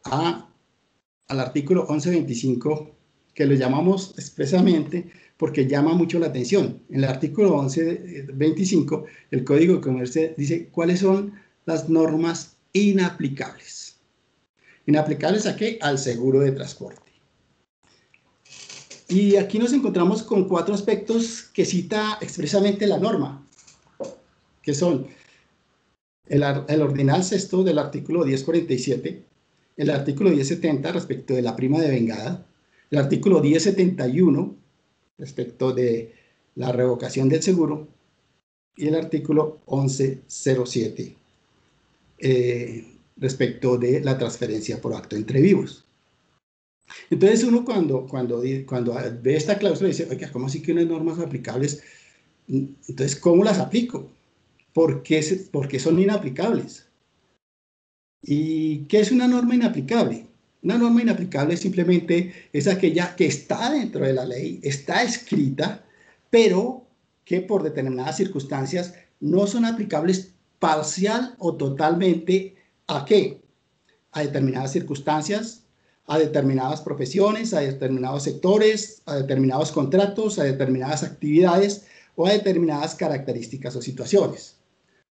al artículo 1125, que lo llamamos expresamente porque llama mucho la atención. En el artículo 1125, el Código de Comercio dice cuáles son las normas inaplicables. ¿Inaplicables a qué? Al seguro de transporte. Y aquí nos encontramos con 4 aspectos que cita expresamente la norma, que son el ordinal sexto del artículo 1047, el artículo 1070 respecto de la prima de vengada, el artículo 1071 respecto de la revocación del seguro y el artículo 1107 respecto de la transferencia por acto entre vivos. Entonces uno cuando ve esta cláusula dice, oiga, ¿cómo así que unas normas aplicables? Entonces, ¿cómo las aplico? ¿Por qué son inaplicables? ¿Y qué es una norma inaplicable? Una norma inaplicable simplemente es aquella que está dentro de la ley, está escrita, pero que por determinadas circunstancias no son aplicables parcial o totalmente ¿a qué? A determinadas circunstancias, a determinadas profesiones, a determinados sectores, a determinados contratos, a determinadas actividades o a determinadas características o situaciones.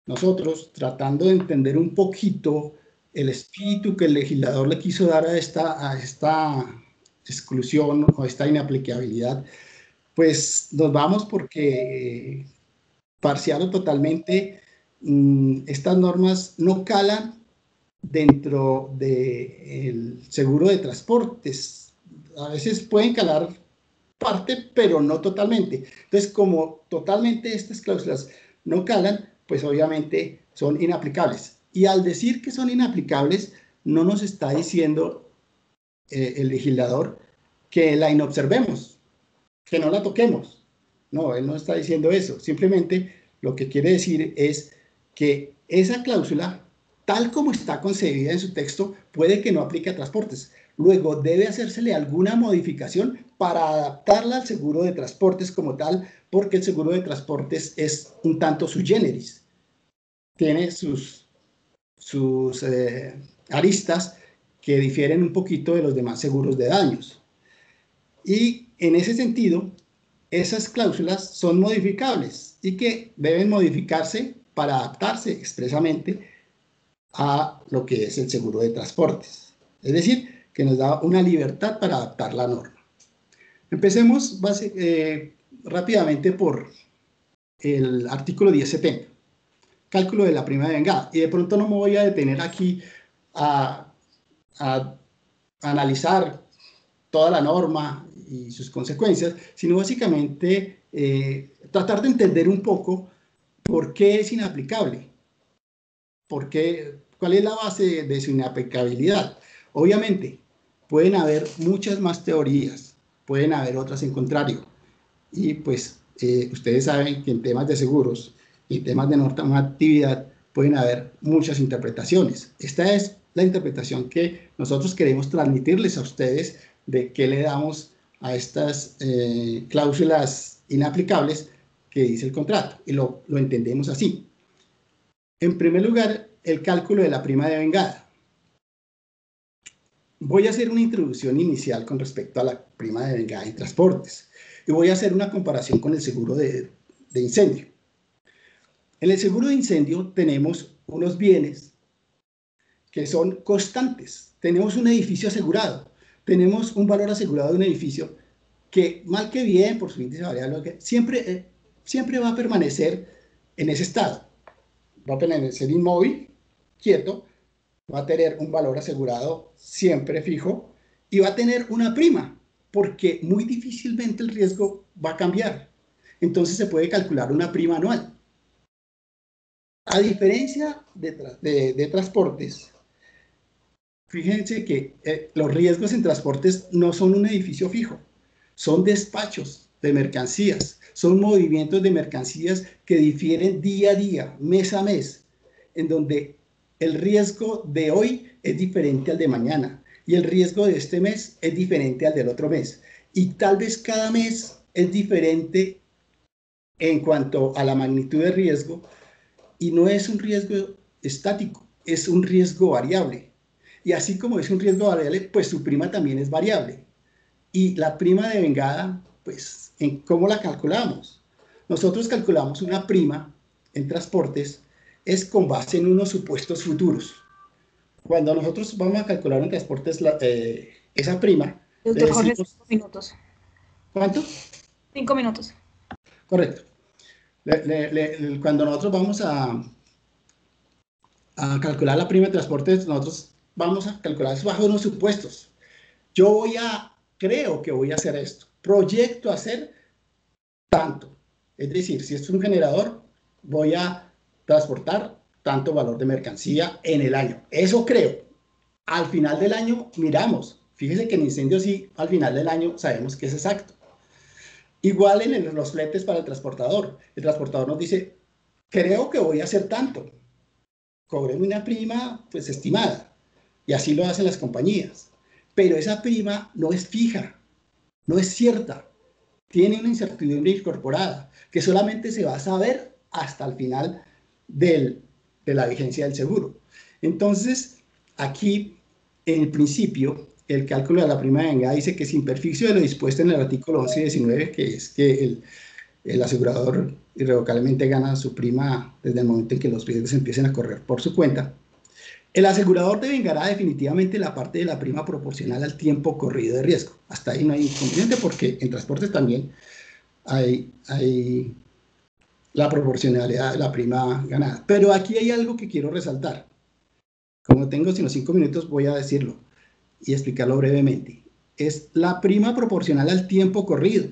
Nosotros, tratando de entender un poquito el espíritu que el legislador le quiso dar a esta exclusión o esta inaplicabilidad, pues nos vamos porque parcial o totalmente estas normas no calan dentro del seguro de transportes. A veces pueden calar parte, pero no totalmente. Entonces, como totalmente estas cláusulas no calan, pues obviamente son inaplicables. Y al decir que son inaplicables, no nos está diciendo el legislador que la inobservemos, que no la toquemos. No, él no está diciendo eso. Simplemente lo que quiere decir es que esa cláusula, tal como está concebida en su texto, puede que no aplique a transportes. Luego debe hacérsele alguna modificación para adaptarla al seguro de transportes como tal, porque el seguro de transportes es un tanto sui generis. Tiene sus aristas que difieren un poquito de los demás seguros de daños. Y en ese sentido, esas cláusulas son modificables y que deben modificarse para adaptarse expresamente a lo que es el seguro de transportes. Es decir, que nos da una libertad para adaptar la norma. Empecemos rápidamente por el artículo 1070, cálculo de la prima de vengada. Y de pronto no me voy a detener aquí a analizar toda la norma y sus consecuencias, sino básicamente tratar de entender un poco por qué es inaplicable, cuál es la base de su inaplicabilidad. Obviamente, pueden haber muchas más teorías, pueden haber otras en contrario, y pues ustedes saben que en temas de seguros y temas de normatividad pueden haber muchas interpretaciones. Esta es la interpretación que nosotros queremos transmitirles a ustedes de qué le damos a estas cláusulas inaplicables que dice el contrato, y lo entendemos así. En primer lugar, el cálculo de la prima de vengada. Voy a hacer una introducción inicial con respecto a la prima de vengada en transportes y voy a hacer una comparación con el seguro de incendio. En el seguro de incendio tenemos unos bienes que son constantes. Tenemos un edificio asegurado, tenemos un valor asegurado de un edificio que, mal que bien, por su índice variable, siempre va a permanecer en ese estado. Va a permanecer inmóvil, quieto, va a tener un valor asegurado siempre fijo y va a tener una prima, porque muy difícilmente el riesgo va a cambiar. Entonces se puede calcular una prima anual. A diferencia de transportes, fíjense que los riesgos en transportes no son un edificio fijo, son despachos de mercancías, son movimientos de mercancías que difieren día a día, mes a mes, en donde el riesgo de hoy es diferente al de mañana y el riesgo de este mes es diferente al del otro mes. Y tal vez cada mes es diferente en cuanto a la magnitud de riesgo y no es un riesgo estático, es un riesgo variable. Y así como es un riesgo variable, pues su prima también es variable. Y la prima de vengada, pues, ¿cómo la calculamos? Nosotros calculamos una prima en transportes es con base en unos supuestos futuros. Cuando nosotros vamos a calcular en transportes esa prima... Doctor Jorge, 5 minutos. ¿Cuánto? 5 minutos. Correcto. Cuando nosotros vamos a calcular la prima de transportes, nosotros vamos a calcular bajo unos supuestos. Creo que voy a hacer esto. Proyecto hacer tanto. Es decir, si es un generador, voy a transportar tanto valor de mercancía en el año. Eso creo. Al final del año miramos. Fíjese que en incendios sí, al final del año sabemos que es exacto. Igual en los fletes para el transportador. El transportador nos dice, creo que voy a hacer tanto. Cóbreme una prima pues estimada. Y así lo hacen las compañías. Pero esa prima no es fija, no es cierta. Tiene una incertidumbre incorporada que solamente se va a saber hasta el final de la vigencia del seguro. Entonces, aquí, en el principio, el cálculo de la prima de vengada dice que sin perjuicio de lo dispuesto en el artículo 11 y 19, que es que el asegurador irrevocablemente gana su prima desde el momento en que los riesgos empiecen a correr por su cuenta. El asegurador devengará definitivamente la parte de la prima proporcional al tiempo corrido de riesgo. Hasta ahí no hay inconveniente porque en transportes también hay la proporcionalidad de la prima ganada. Pero aquí hay algo que quiero resaltar. Como tengo sino 5 minutos, voy a decirlo y explicarlo brevemente. Es la prima proporcional al tiempo corrido.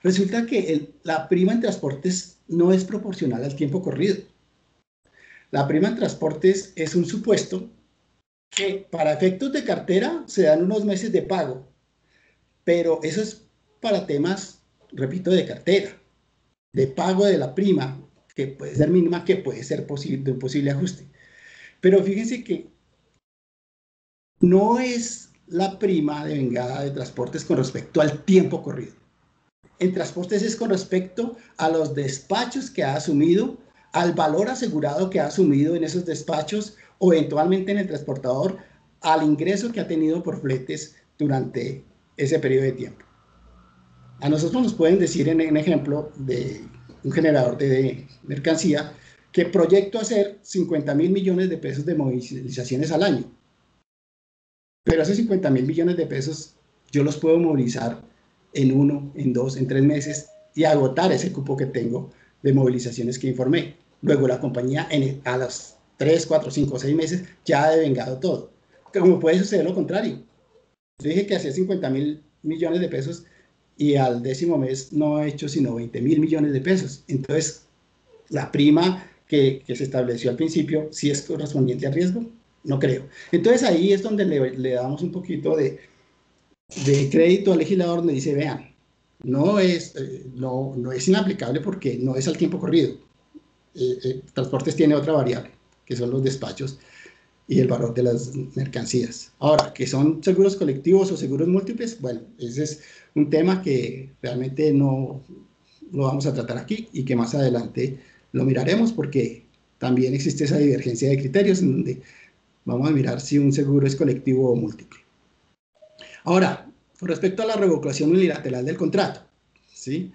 Resulta que la prima en transportes no es proporcional al tiempo corrido. La prima en transportes es un supuesto que para efectos de cartera se dan unos meses de pago, pero eso es para temas, repito, de cartera, de pago de la prima, que puede ser mínima, que puede ser de un posible ajuste. Pero fíjense que no es la prima de vengada de transportes con respecto al tiempo corrido. En transportes es con respecto a los despachos que ha asumido, al valor asegurado que ha asumido en esos despachos o eventualmente en el transportador, al ingreso que ha tenido por fletes durante ese periodo de tiempo. A nosotros nos pueden decir en un ejemplo de un generador de mercancía que proyecto hacer 50.000 millones de pesos de movilizaciones al año. Pero esos 50.000 millones de pesos yo los puedo movilizar en 1, en 2, en 3 meses y agotar ese cupo que tengo de movilizaciones que informé. Luego la compañía a los 3, 4, 5, 6 meses ya ha devengado todo. Como puede suceder lo contrario. Yo dije que hacía 50.000 millones de pesos y al 10º mes no he hecho sino 20.000 millones de pesos. Entonces, la prima que se estableció al principio, ¿sí es correspondiente al riesgo? No creo. Entonces ahí es donde le damos un poquito de crédito al legislador, donde dice, vean, no es inaplicable porque no es al tiempo corrido. Transportes tiene otra variable, que son los despachos y el valor de las mercancías. Ahora, que son seguros colectivos o seguros múltiples, bueno, ese es un tema que realmente no lo vamos a tratar aquí y que más adelante lo miraremos porque también existe esa divergencia de criterios en donde vamos a mirar si un seguro es colectivo o múltiple. Ahora, con respecto a la revocación unilateral del contrato, ¿sí?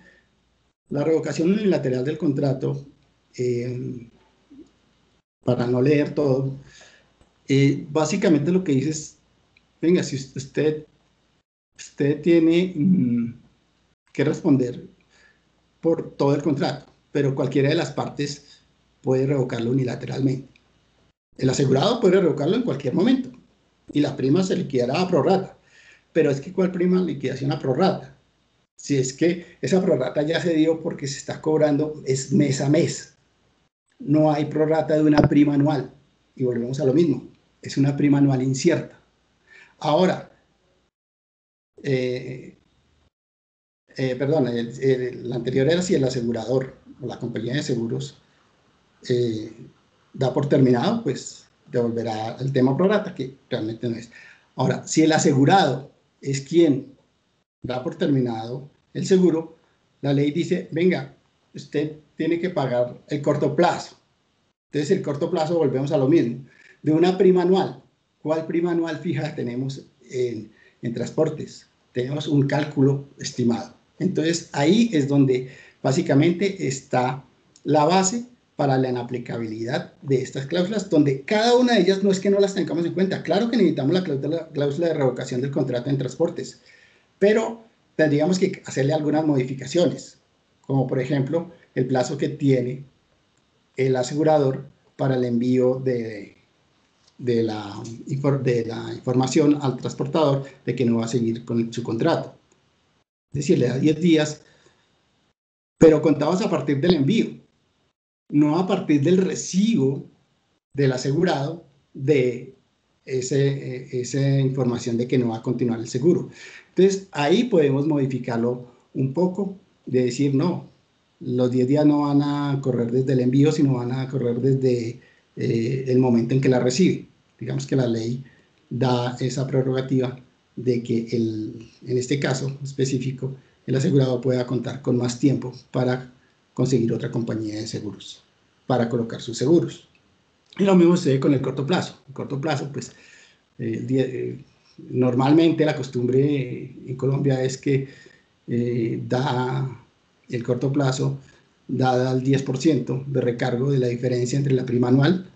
La revocación unilateral del contrato, para no leer todo, básicamente lo que dice es, venga, si usted tiene que responder por todo el contrato, pero cualquiera de las partes puede revocarlo unilateralmente. El asegurado puede revocarlo en cualquier momento y la prima se liquidará a prorrata. Pero es que ¿cuál prima liquidación a prorrata? Si es que esa prorrata ya se dio porque se está cobrando es mes a mes. No hay prorrata de una prima anual. Y volvemos a lo mismo. Es una prima anual incierta. Ahora, perdón, el anterior era si el asegurador o la compañía de seguros da por terminado, pues devolverá el tema prorrata, que realmente no es. Ahora, si el asegurado es quien da por terminado el seguro, la ley dice, venga, usted tiene que pagar el corto plazo. Entonces, el corto plazo, volvemos a lo mismo, de una prima anual. ¿Cuál prima anual fija tenemos en transportes? Tenemos un cálculo estimado. Entonces, ahí es donde básicamente está la base para la inaplicabilidad de estas cláusulas, donde cada una de ellas no es que no las tengamos en cuenta. Claro que necesitamos la cláusula de revocación del contrato en transportes, pero tendríamos que hacerle algunas modificaciones, como por ejemplo el plazo que tiene el asegurador para el envío de la información al transportador de que no va a seguir con su contrato. Es decir, le da 10 días, pero contados a partir del envío, no a partir del recibo del asegurado de esa información de que no va a continuar el seguro. Entonces, ahí podemos modificarlo un poco, de decir, no, los 10 días no van a correr desde el envío, sino van a correr desde el momento en que la recibe. Digamos que la ley da esa prerrogativa de que en este caso específico, el asegurado pueda contar con más tiempo para conseguir otra compañía de seguros, para colocar sus seguros. Y lo mismo sucede con el corto plazo. El corto plazo, pues, normalmente la costumbre en Colombia es que da y el corto plazo, dada al 10% de recargo de la diferencia entre la prima anual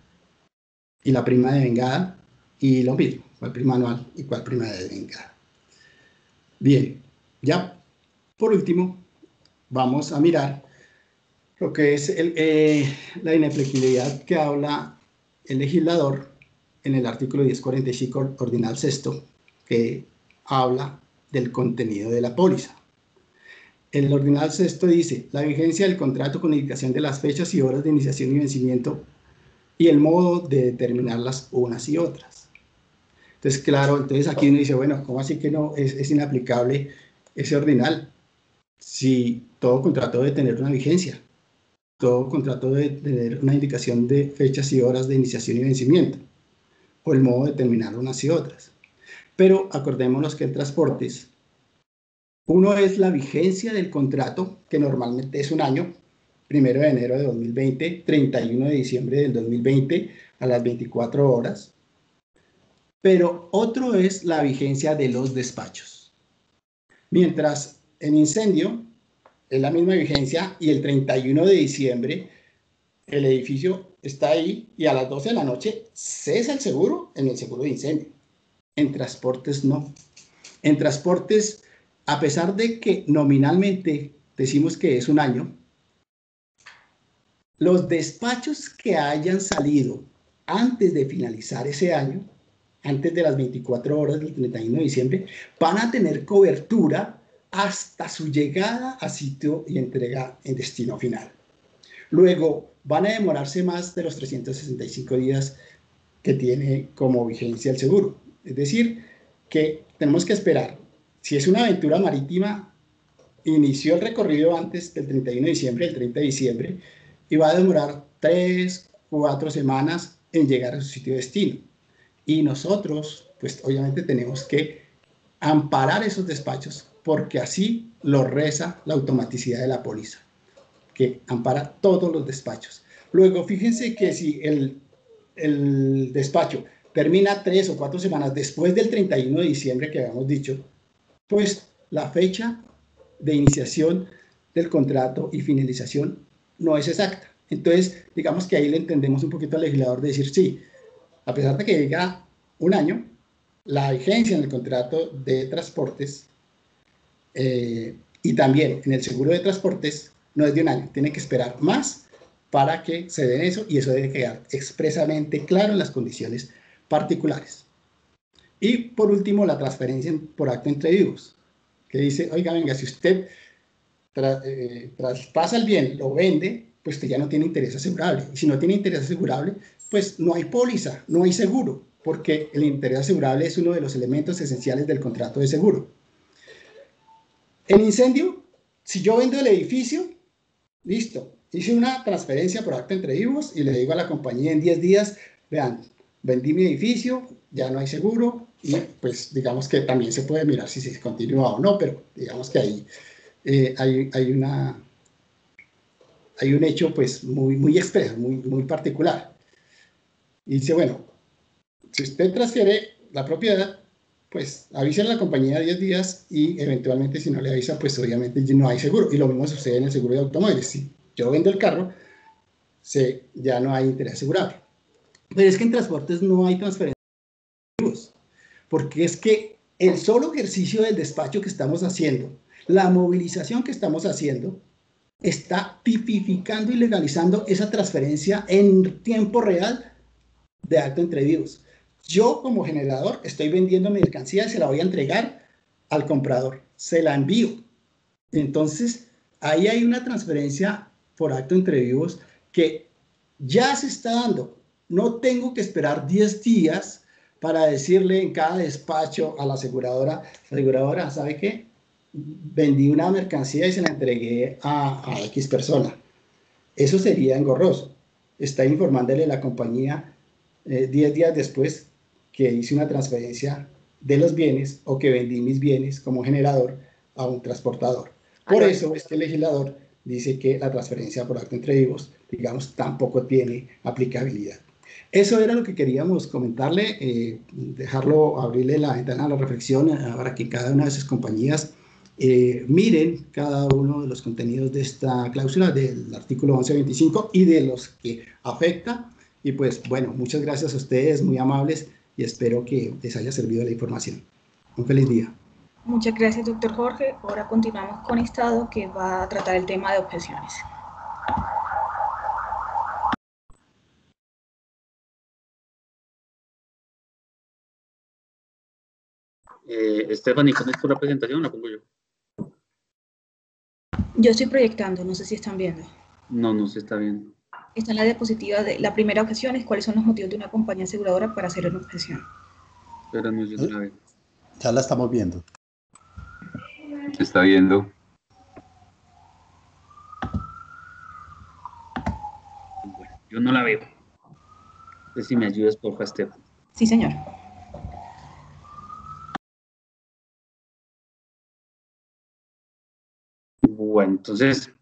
y la prima de vengada, y lo mismo, cuál prima anual y cuál prima de vengada. Bien, ya por último, vamos a mirar lo que es la ineflexibilidad que habla el legislador en el artículo 1045 ordinal sexto, que habla del contenido de la póliza. El ordinal sexto dice: la vigencia del contrato con indicación de las fechas y horas de iniciación y vencimiento y el modo de determinarlas unas y otras. Entonces, claro, entonces aquí uno dice, bueno, ¿cómo así que no es inaplicable ese ordinal? Si todo contrato debe tener una vigencia, todo contrato debe tener una indicación de fechas y horas de iniciación y vencimiento, o el modo de determinar unas y otras. Pero acordémonos que en transportes, uno es la vigencia del contrato, que normalmente es un año, 1 de enero de 2020, 31 de diciembre del 2020 a las 24 horas. Pero otro es la vigencia de los despachos. Mientras en incendio es la misma vigencia y el 31 de diciembre el edificio está ahí y a las 12 de la noche cesa el seguro en el seguro de incendio. En transportes no. En transportes, a pesar de que nominalmente decimos que es un año, los despachos que hayan salido antes de finalizar ese año, antes de las 24 horas del 31 de diciembre, van a tener cobertura hasta su llegada a sitio y entrega en destino final. Luego, van a demorarse más de los 365 días que tiene como vigencia el seguro. Es decir, que tenemos que esperar. Si es una aventura marítima, inició el recorrido antes del 31 de diciembre, el 30 de diciembre, y va a demorar 3, 4 semanas en llegar a su sitio de destino. Y nosotros, pues obviamente tenemos que amparar esos despachos, porque así lo reza la automaticidad de la póliza, que ampara todos los despachos. Luego, fíjense que si el despacho termina 3 o 4 semanas después del 31 de diciembre que habíamos dicho, pues la fecha de iniciación del contrato y finalización no es exacta. Entonces, digamos que ahí le entendemos un poquito al legislador de decir, sí, a pesar de que llega un año, la vigencia en el contrato de transportes y también en el seguro de transportes no es de un año, tiene que esperar más para que se den eso, y eso debe quedar expresamente claro en las condiciones particulares. Y por último, la transferencia por acto entre vivos, que dice, oiga, venga, si usted traspasa el bien, lo vende, pues usted ya no tiene interés asegurable. Y si no tiene interés asegurable, pues no hay póliza, no hay seguro, porque el interés asegurable es uno de los elementos esenciales del contrato de seguro. En incendio, si yo vendo el edificio, listo, hice una transferencia por acto entre vivos y le digo a la compañía en 10 días, vean, vendí mi edificio, ya no hay seguro, y pues digamos que también se puede mirar si se continúa o no, pero digamos que ahí hay un hecho pues muy expreso, muy particular. Y dice, bueno, si usted transfiere la propiedad, pues avísale a la compañía 10 días y eventualmente si no le avisa, pues obviamente no hay seguro. Y lo mismo sucede en el seguro de automóviles. Si yo vendo el carro, ya no hay interés asegurable. Pero es que en transportes no hay transferencia, porque es que el solo ejercicio del despacho que estamos haciendo, la movilización que estamos haciendo, está tipificando y legalizando esa transferencia en tiempo real de acto entre vivos. Yo como generador estoy vendiendo mi mercancía y se la voy a entregar al comprador, se la envío. Entonces, ahí hay una transferencia por acto entre vivos que ya se está dando. No tengo que esperar 10 días para decirle en cada despacho a la aseguradora, ¿sabe qué? Vendí una mercancía y se la entregué a X persona. Eso sería engorroso. Está informándole a la compañía 10 días después que hice una transferencia de los bienes o que vendí mis bienes como generador a un transportador. Por eso es que el legislador dice que la transferencia por acto entre vivos, digamos, tampoco tiene aplicabilidad. Eso era lo que queríamos comentarle, abrirle la ventana a la reflexión para que cada una de sus compañías miren cada uno de los contenidos de esta cláusula del artículo 1125 y de los que afecta. Y pues bueno, muchas gracias a ustedes, muy amables, y espero que les haya servido la información. Un feliz día. Muchas gracias, doctor Jorge. Ahora continuamos con Estado, que va a tratar el tema de objeciones. Stephanie, ¿cómo es tu la presentación? ¿La pongo yo? Yo estoy proyectando, no sé si están viendo. No, no se está viendo. Está en la diapositiva de la primera objeción, es cuáles son los motivos de una compañía aseguradora para hacer una objeción. Pero no, yo no la veo. Ya la estamos viendo. Se está viendo. Bueno, yo no la veo. Entonces, si me ayudas, porfa, Stephanie. Sí, señor. Bueno, entonces,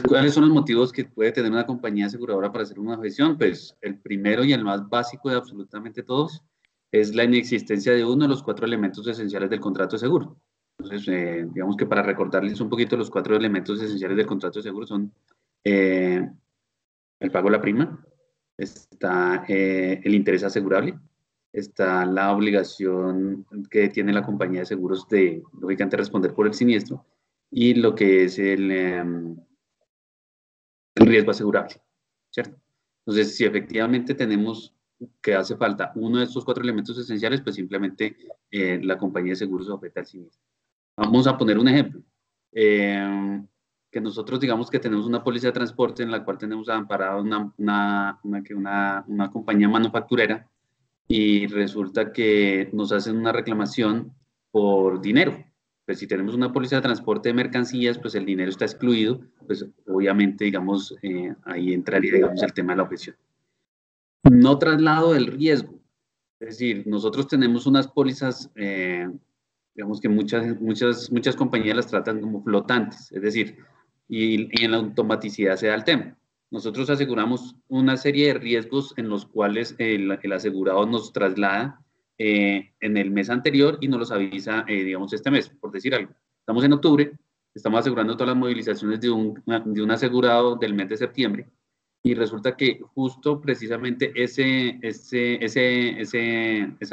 ¿cuáles son los motivos que puede tener una compañía aseguradora para hacer una objeción? Pues el primero y el más básico de absolutamente todos es la inexistencia de uno de los 4 elementos esenciales del contrato de seguro. Entonces, digamos que para recordarles un poquito, los 4 elementos esenciales del contrato de seguro son el pago de la prima, está el interés asegurable, está la obligación que tiene la compañía de seguros de, lógicamente, responder por el siniestro, y lo que es el riesgo asegurable, ¿cierto? Entonces, si efectivamente tenemos que hace falta uno de estos 4 elementos esenciales, pues simplemente la compañía de seguros se objeta al siniestro. Vamos a poner un ejemplo. Que nosotros digamos que tenemos una póliza de transporte en la cual tenemos amparada una compañía manufacturera y resulta que nos hacen una reclamación por dinero. Pues si tenemos una póliza de transporte de mercancías, pues el dinero está excluido, pues obviamente, digamos, ahí entraría, digamos, el tema de la objeción. No traslado del riesgo. Es decir, nosotros tenemos unas pólizas, digamos que muchas compañías las tratan como flotantes, es decir, y en la automaticidad se da el tema. Nosotros aseguramos una serie de riesgos en los cuales el asegurado nos traslada en el mes anterior y nos los avisa, digamos, este mes, por decir algo. Estamos en octubre, estamos asegurando todas las movilizaciones de un asegurado del mes de septiembre y resulta que justo precisamente esa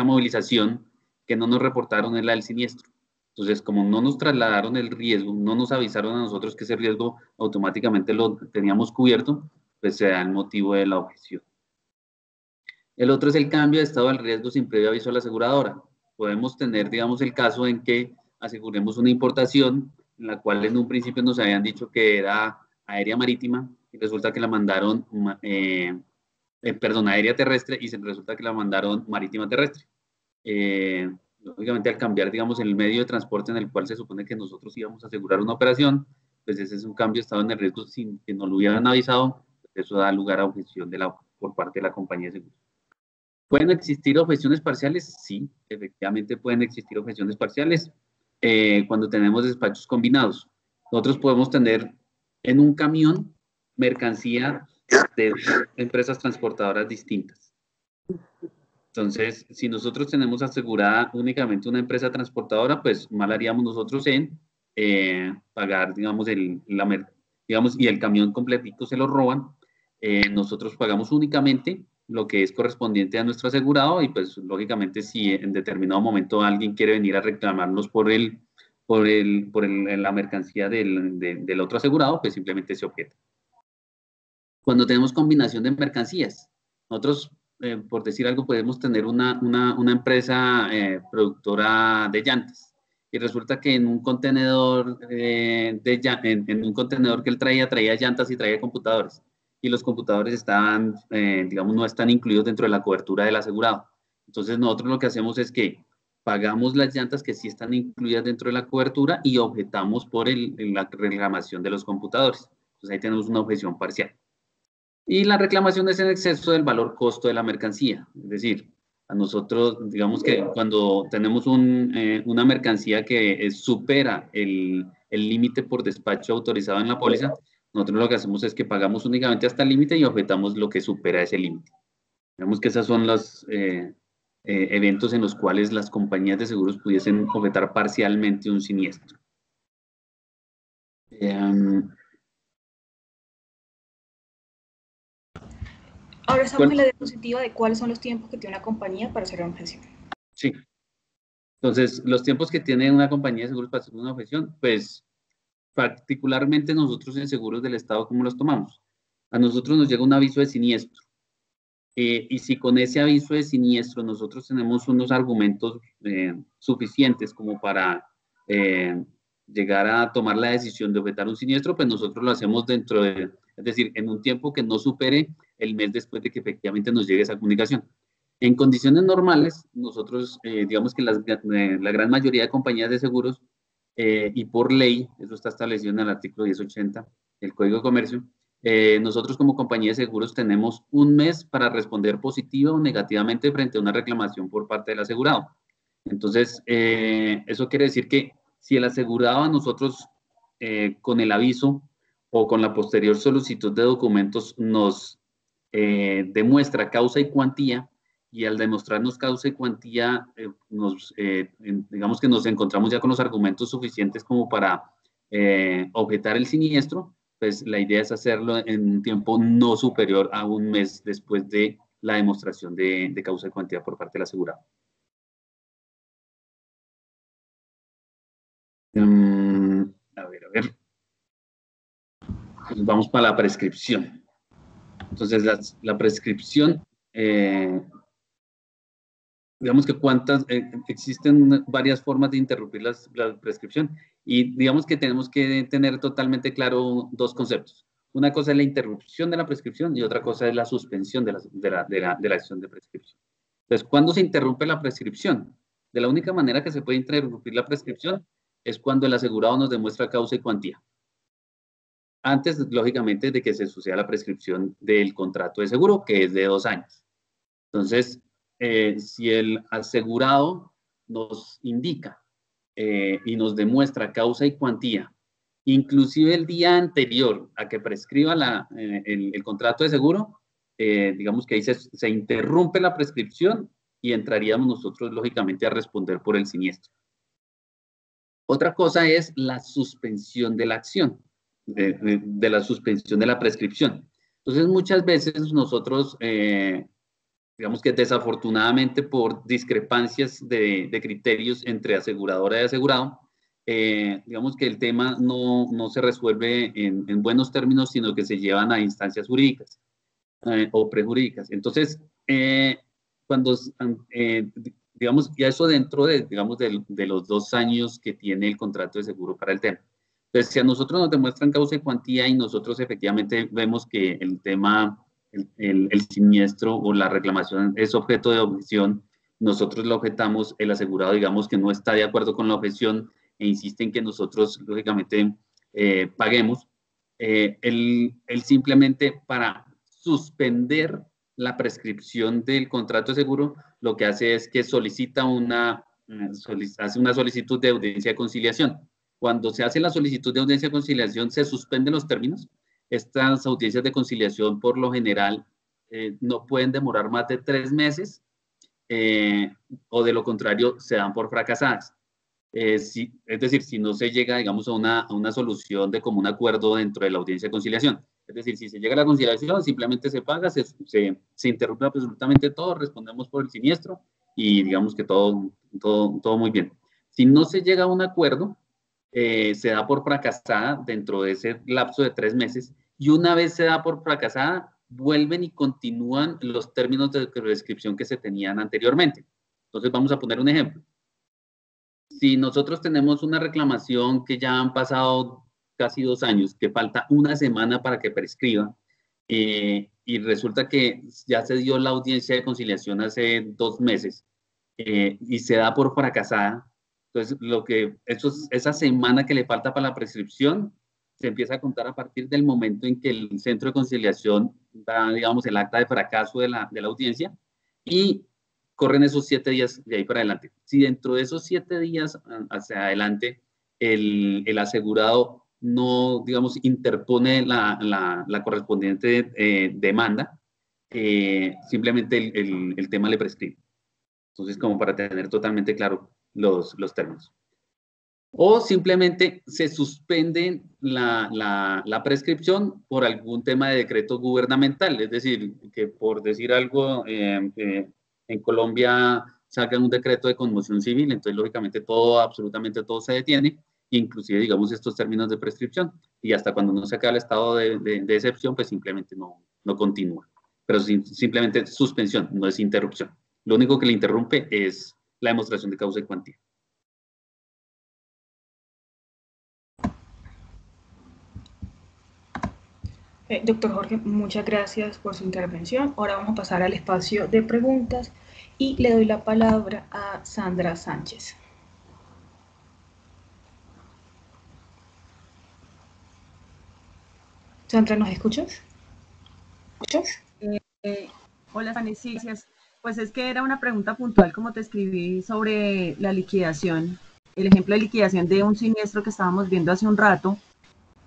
movilización que no nos reportaron es la del siniestro. Entonces, como no nos trasladaron el riesgo, no nos avisaron a nosotros que ese riesgo automáticamente lo teníamos cubierto, pues se da el motivo de la objeción. El otro es el cambio de estado del riesgo sin previo aviso a la aseguradora. Podemos tener, digamos, el caso en que aseguremos una importación en la cual en un principio nos habían dicho que era aérea marítima y resulta que la mandaron, aérea terrestre y resulta que la mandaron marítima terrestre. Lógicamente, al cambiar, digamos, el medio de transporte en el cual se supone que nosotros íbamos a asegurar una operación, pues ese es un cambio de estado en el riesgo sin que nos lo hubieran avisado, pues eso da lugar a objeción por parte de la compañía de seguros. ¿Pueden existir objeciones parciales? Sí, efectivamente pueden existir objeciones parciales cuando tenemos despachos combinados. Nosotros podemos tener en un camión mercancía de empresas transportadoras distintas. Entonces, si nosotros tenemos asegurada únicamente una empresa transportadora, pues mal haríamos nosotros en pagar, digamos, y el camión completito se lo roban. Nosotros pagamos únicamente lo que es correspondiente a nuestro asegurado y pues lógicamente si en determinado momento alguien quiere venir a reclamarnos por la mercancía del otro asegurado, pues simplemente se objeta. Cuando tenemos combinación de mercancías, nosotros, por decir algo, podemos tener una empresa productora de llantas y resulta que en un contenedor, en un contenedor que él traía llantas y traía computadores y los computadores estaban, digamos, no están incluidos dentro de la cobertura del asegurado. Entonces nosotros lo que hacemos es que pagamos las llantas que sí están incluidas dentro de la cobertura y objetamos por la reclamación de los computadores. Entonces ahí tenemos una objeción parcial. Y la reclamación es en exceso del valor costo de la mercancía. Es decir, a nosotros, digamos que cuando tenemos una mercancía que supera el límite por despacho autorizado en la póliza, nosotros lo que hacemos es que pagamos únicamente hasta el límite y objetamos lo que supera ese límite. Digamos que esas son eventos en los cuales las compañías de seguros pudiesen objetar parcialmente un siniestro. Ahora estamos en la diapositiva de cuáles son los tiempos que tiene una compañía para hacer una objeción. Sí. Entonces, los tiempos que tiene una compañía de seguros para hacer una objeción, pues particularmente nosotros en Seguros del Estado, ¿cómo los tomamos? A nosotros nos llega un aviso de siniestro. Y si con ese aviso de siniestro nosotros tenemos unos argumentos suficientes como para llegar a tomar la decisión de objetar un siniestro, pues nosotros lo hacemos dentro de, es decir, en un tiempo que no supere el mes después de que efectivamente nos llegue esa comunicación. En condiciones normales, nosotros, digamos que la gran mayoría de compañías de seguros, y por ley, eso está establecido en el artículo 1080 del Código de Comercio, nosotros como compañía de seguros tenemos un mes para responder positiva o negativamente frente a una reclamación por parte del asegurado. Entonces, eso quiere decir que si el asegurado a nosotros, con el aviso o con la posterior solicitud de documentos, nos demuestra causa y cuantía, y al demostrarnos causa y cuantía, digamos que nos encontramos ya con los argumentos suficientes como para objetar el siniestro, pues la idea es hacerlo en un tiempo no superior a un mes después de la demostración de causa y cuantía por parte del asegurado. A ver. Pues vamos para la prescripción. Entonces, la prescripción, digamos que existen varias formas de interrumpir la prescripción, y digamos que tenemos que tener totalmente claro dos conceptos. Una cosa es la interrupción de la prescripción y otra cosa es la suspensión de la acción de prescripción. Entonces, ¿cuándo se interrumpe la prescripción? De la única manera que se puede interrumpir la prescripción es cuando el asegurado nos demuestra causa y cuantía. Antes, lógicamente, de que se suceda la prescripción del contrato de seguro, que es de 2 años. Entonces, si el asegurado nos indica y nos demuestra causa y cuantía, inclusive el día anterior a que prescriba el contrato de seguro, digamos que ahí se interrumpe la prescripción y entraríamos nosotros, lógicamente, a responder por el siniestro. Otra cosa es la suspensión de la acción, de la suspensión de la prescripción. Entonces, muchas veces nosotros, digamos que desafortunadamente por discrepancias de criterios entre aseguradora y asegurado, digamos que el tema no se resuelve en buenos términos, sino que se llevan a instancias jurídicas o prejurídicas. Entonces, digamos, ya eso dentro de los 2 años que tiene el contrato de seguro para el tema. Entonces, si a nosotros nos demuestran causa y cuantía y nosotros efectivamente vemos que el tema, el siniestro o la reclamación es objeto de objeción, nosotros lo objetamos, el asegurado digamos que no está de acuerdo con la objeción e insiste en que nosotros lógicamente paguemos, él simplemente para suspender la prescripción del contrato de seguro, lo que hace es que solicita hace una solicitud de audiencia de conciliación. Cuando se hace la solicitud de audiencia de conciliación, se suspenden los términos. Estas audiencias de conciliación, por lo general, no pueden demorar más de 3 meses, o de lo contrario, se dan por fracasadas. Es decir, si no se llega, digamos, a una solución de común acuerdo dentro de la audiencia de conciliación. Es decir, si se llega a la conciliación, simplemente se paga, se interrumpe absolutamente todo, respondemos por el siniestro y digamos que todo muy bien. Si no se llega a un acuerdo, se da por fracasada dentro de ese lapso de 3 meses, y una vez se da por fracasada, vuelven y continúan los términos de prescripción que se tenían anteriormente. Entonces, vamos a poner un ejemplo. Si nosotros tenemos una reclamación que ya han pasado casi 2 años, que falta 1 semana para que prescriba, y resulta que ya se dio la audiencia de conciliación hace 2 meses, y se da por fracasada, entonces esa semana que le falta para la prescripción se empieza a contar a partir del momento en que el centro de conciliación da, digamos, el acta de fracaso de la audiencia, y corren esos 7 días de ahí para adelante. Si dentro de esos 7 días hacia adelante el asegurado no, digamos, interpone la correspondiente demanda, simplemente el tema le prescribe. Entonces, como para tener totalmente claro los términos. O simplemente se suspende la prescripción por algún tema de decreto gubernamental, es decir, que por decir algo, en Colombia sacan un decreto de conmoción civil, entonces lógicamente todo, absolutamente todo se detiene, inclusive digamos estos términos de prescripción, y hasta cuando no se acaba el estado de excepción, pues simplemente no continúa. Pero simplemente suspensión, no es interrupción. Lo único que le interrumpe es la demostración de causa y cuantía. Doctor Jorge, muchas gracias por su intervención. Ahora vamos a pasar al espacio de preguntas y le doy la palabra a Sandra Sánchez. Sandra, ¿nos escuchas? Hola, Sanecicias. Pues es que era una pregunta puntual, como te escribí, sobre la liquidación, el ejemplo de liquidación de un siniestro que estábamos viendo hace un rato,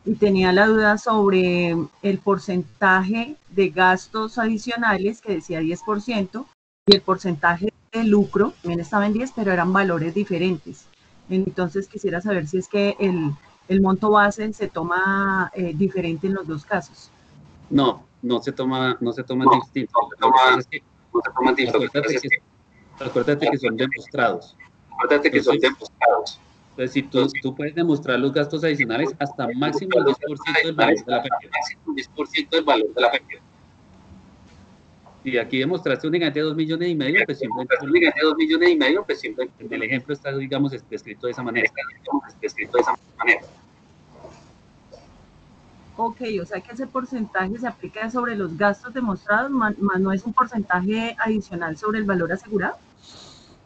y tenía la duda sobre el porcentaje de gastos adicionales, que decía 10%, y el porcentaje de lucro, también estaba en 10, pero eran valores diferentes. Entonces quisiera saber si es que el monto base se toma diferente en los dos casos. No se toman distintos. Lo que pasa es que acuérdate que son demostrados. Entonces, si tú puedes demostrar los gastos adicionales hasta máximo el 10% del valor de la pérdida. Si aquí demostraste únicamente 2,5 millones, pues simplemente en el ejemplo está, digamos, descrito de esa manera. Ok, o sea que ese porcentaje se aplica sobre los gastos demostrados, más no es un porcentaje adicional sobre el valor asegurado.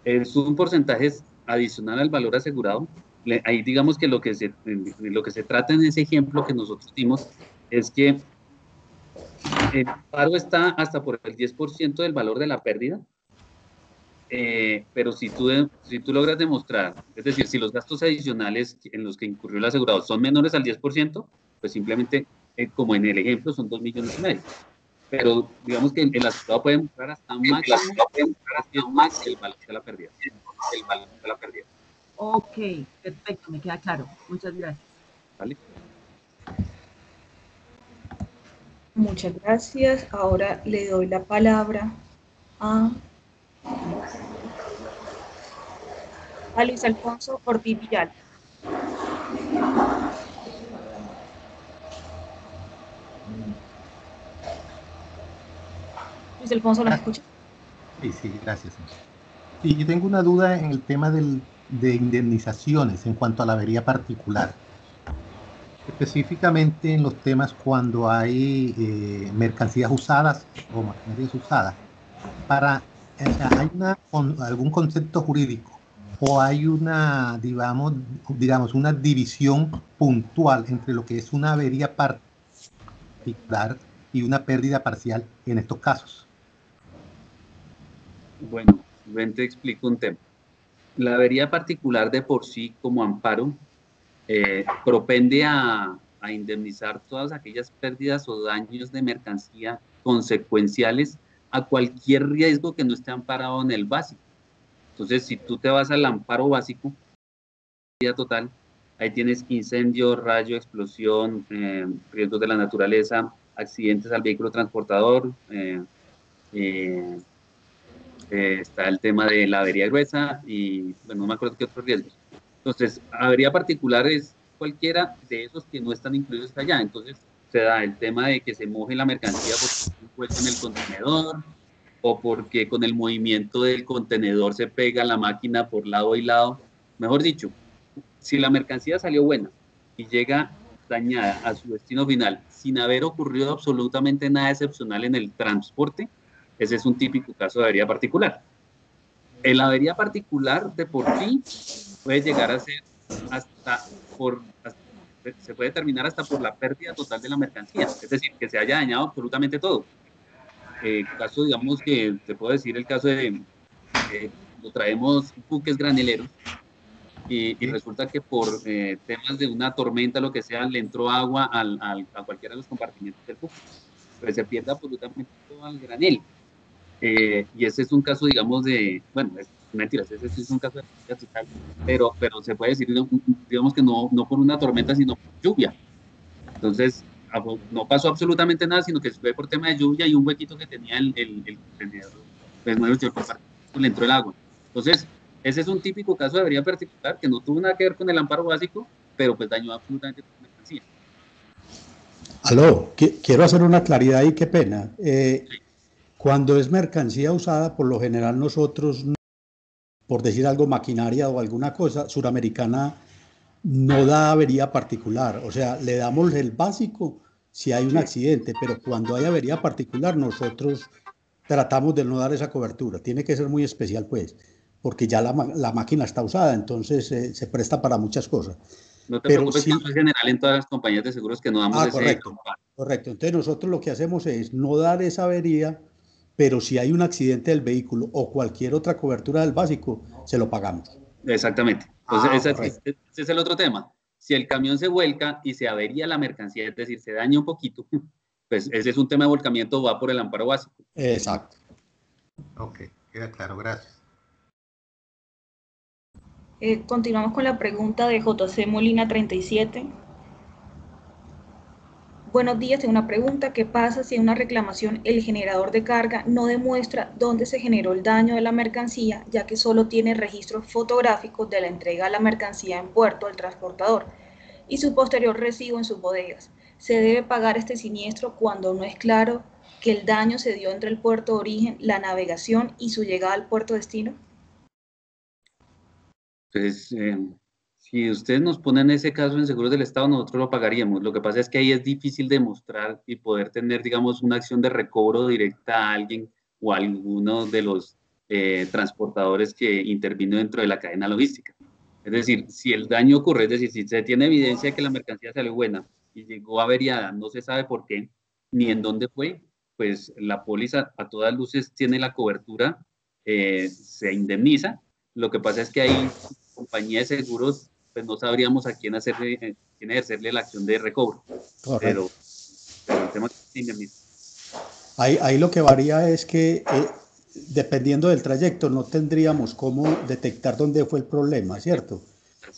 Es un porcentaje adicional al valor asegurado. Ahí digamos que lo que se trata en ese ejemplo que nosotros dimos es que el paro está hasta por el 10% del valor de la pérdida, pero si tú logras demostrar, es decir, si los gastos adicionales en los que incurrió el asegurado son menores al 10%, pues simplemente, como en el ejemplo, son 2,5 millones. Pero digamos que el asegurado puede demostrar hasta máximo el valor de la pérdida. Ok, perfecto, me queda claro. Muchas gracias. ¿Vale? Muchas gracias. Ahora le doy la palabra a Luis Alfonso Ortiz Villalba. Luis Alfonso, ¿nos escucha? Sí, gracias. Sí, yo tengo una duda en el tema de indemnizaciones en cuanto a la avería particular. Específicamente en los temas cuando hay mercancías usadas o maquinarias usadas. ¿Hay algún concepto jurídico o hay una, digamos, una división puntual entre lo que es una avería particular y una pérdida parcial en estos casos? Bueno, ven, te explico un tema. La avería particular de por sí como amparo propende a indemnizar todas aquellas pérdidas o daños de mercancía consecuenciales a cualquier riesgo que no esté amparado en el básico. Entonces, si tú te vas al amparo básico, total, ahí tienes incendio, rayo, explosión, riesgos de la naturaleza, accidentes al vehículo transportador, está el tema de la avería gruesa y, bueno, no me acuerdo qué otros riesgos. Entonces, avería particular es cualquiera de esos que no están incluidos allá. Entonces, se da el tema de que se moje la mercancía porque hay un hueco en el contenedor o porque con el movimiento del contenedor se pega la máquina por lado y lado. Mejor dicho, si la mercancía salió buena y llega dañada a su destino final sin haber ocurrido absolutamente nada excepcional en el transporte, ese es un típico caso de avería particular. El avería particular de por sí puede llegar a ser se puede terminar hasta por la pérdida total de la mercancía, es decir, que se haya dañado absolutamente todo. Caso, digamos que te puedo decir el caso de lo traemos buques graneleros y resulta que por temas de una tormenta, lo que sea, le entró agua a cualquiera de los compartimentos del buque, pues se pierde absolutamente todo el granel. y ese es un caso, digamos, bueno, es mentira, ese es un caso de total, pero se puede decir, digamos que no por una tormenta, sino por lluvia. Entonces, no pasó absolutamente nada, sino que fue por tema de lluvia y un huequito que tenía el contenedor, pues no le entró el agua. Entonces, ese es un típico caso de avería particular que no tuvo nada que ver con el amparo básico, pero pues dañó absolutamente toda la mercancía. Aló, quiero hacer una claridad ahí, qué pena. Cuando es mercancía usada, por lo general nosotros, por decir algo, maquinaria o alguna cosa, Suramericana no da avería particular. O sea, le damos el básico si hay un accidente, pero cuando hay avería particular, nosotros tratamos de no dar esa cobertura. Tiene que ser muy especial, pues, porque ya la máquina está usada, entonces se presta para muchas cosas. No te Pero preocupes, sí, que eso es general en todas las compañías de seguros que no damos ese... Correcto. Entonces nosotros lo que hacemos es no dar esa avería, pero si hay un accidente del vehículo o cualquier otra cobertura del básico, se lo pagamos. Exactamente. Entonces, ese es el otro tema. Si el camión se vuelca y se avería la mercancía, es decir, se daña un poquito, pues ese es un tema de volcamiento, va por el amparo básico. Exacto. Ok, queda claro, gracias. Continuamos con la pregunta de JC Molina 37. Buenos días, tengo una pregunta. ¿Qué pasa si en una reclamación el generador de carga no demuestra dónde se generó el daño de la mercancía, ya que solo tiene registros fotográficos de la entrega de la mercancía en puerto del transportador y su posterior recibo en sus bodegas? ¿Se debe pagar este siniestro cuando no es claro que el daño se dio entre el puerto de origen, la navegación y su llegada al puerto destino? Pues, si ustedes nos ponen ese caso en seguros del Estado, nosotros lo pagaríamos. Lo que pasa es que ahí es difícil demostrar y poder tener, digamos, una acción de recobro directa a alguien o a alguno de los transportadores que intervino dentro de la cadena logística. Es decir, si el daño ocurre, es decir, si se tiene evidencia de que la mercancía salió buena y llegó averiada, no se sabe por qué ni en dónde fue, pues la póliza a todas luces tiene la cobertura, se indemniza. Lo que pasa es que ahí compañía de seguros, pues no sabríamos a quién ejercerle la acción de recobro. Pero el tema es indemniza. Ahí lo que varía es que dependiendo del trayecto no tendríamos cómo detectar dónde fue el problema, ¿cierto?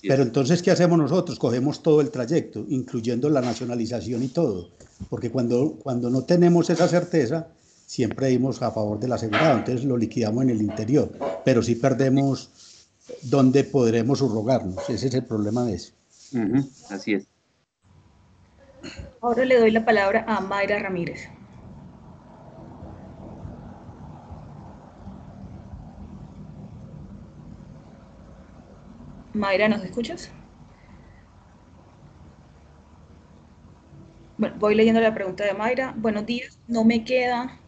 Pero entonces, ¿qué hacemos nosotros? Cogemos todo el trayecto, incluyendo la nacionalización y todo, porque cuando no tenemos esa certeza, siempre dimos a favor del asegurado, entonces lo liquidamos en el interior, pero si perdemos, ¿dónde podremos subrogarnos? Ese es el problema de eso. Así es. Ahora le doy la palabra a Mayra Ramírez. Mayra, ¿nos escuchas? Bueno, voy leyendo la pregunta de Mayra. Buenos días, no me queda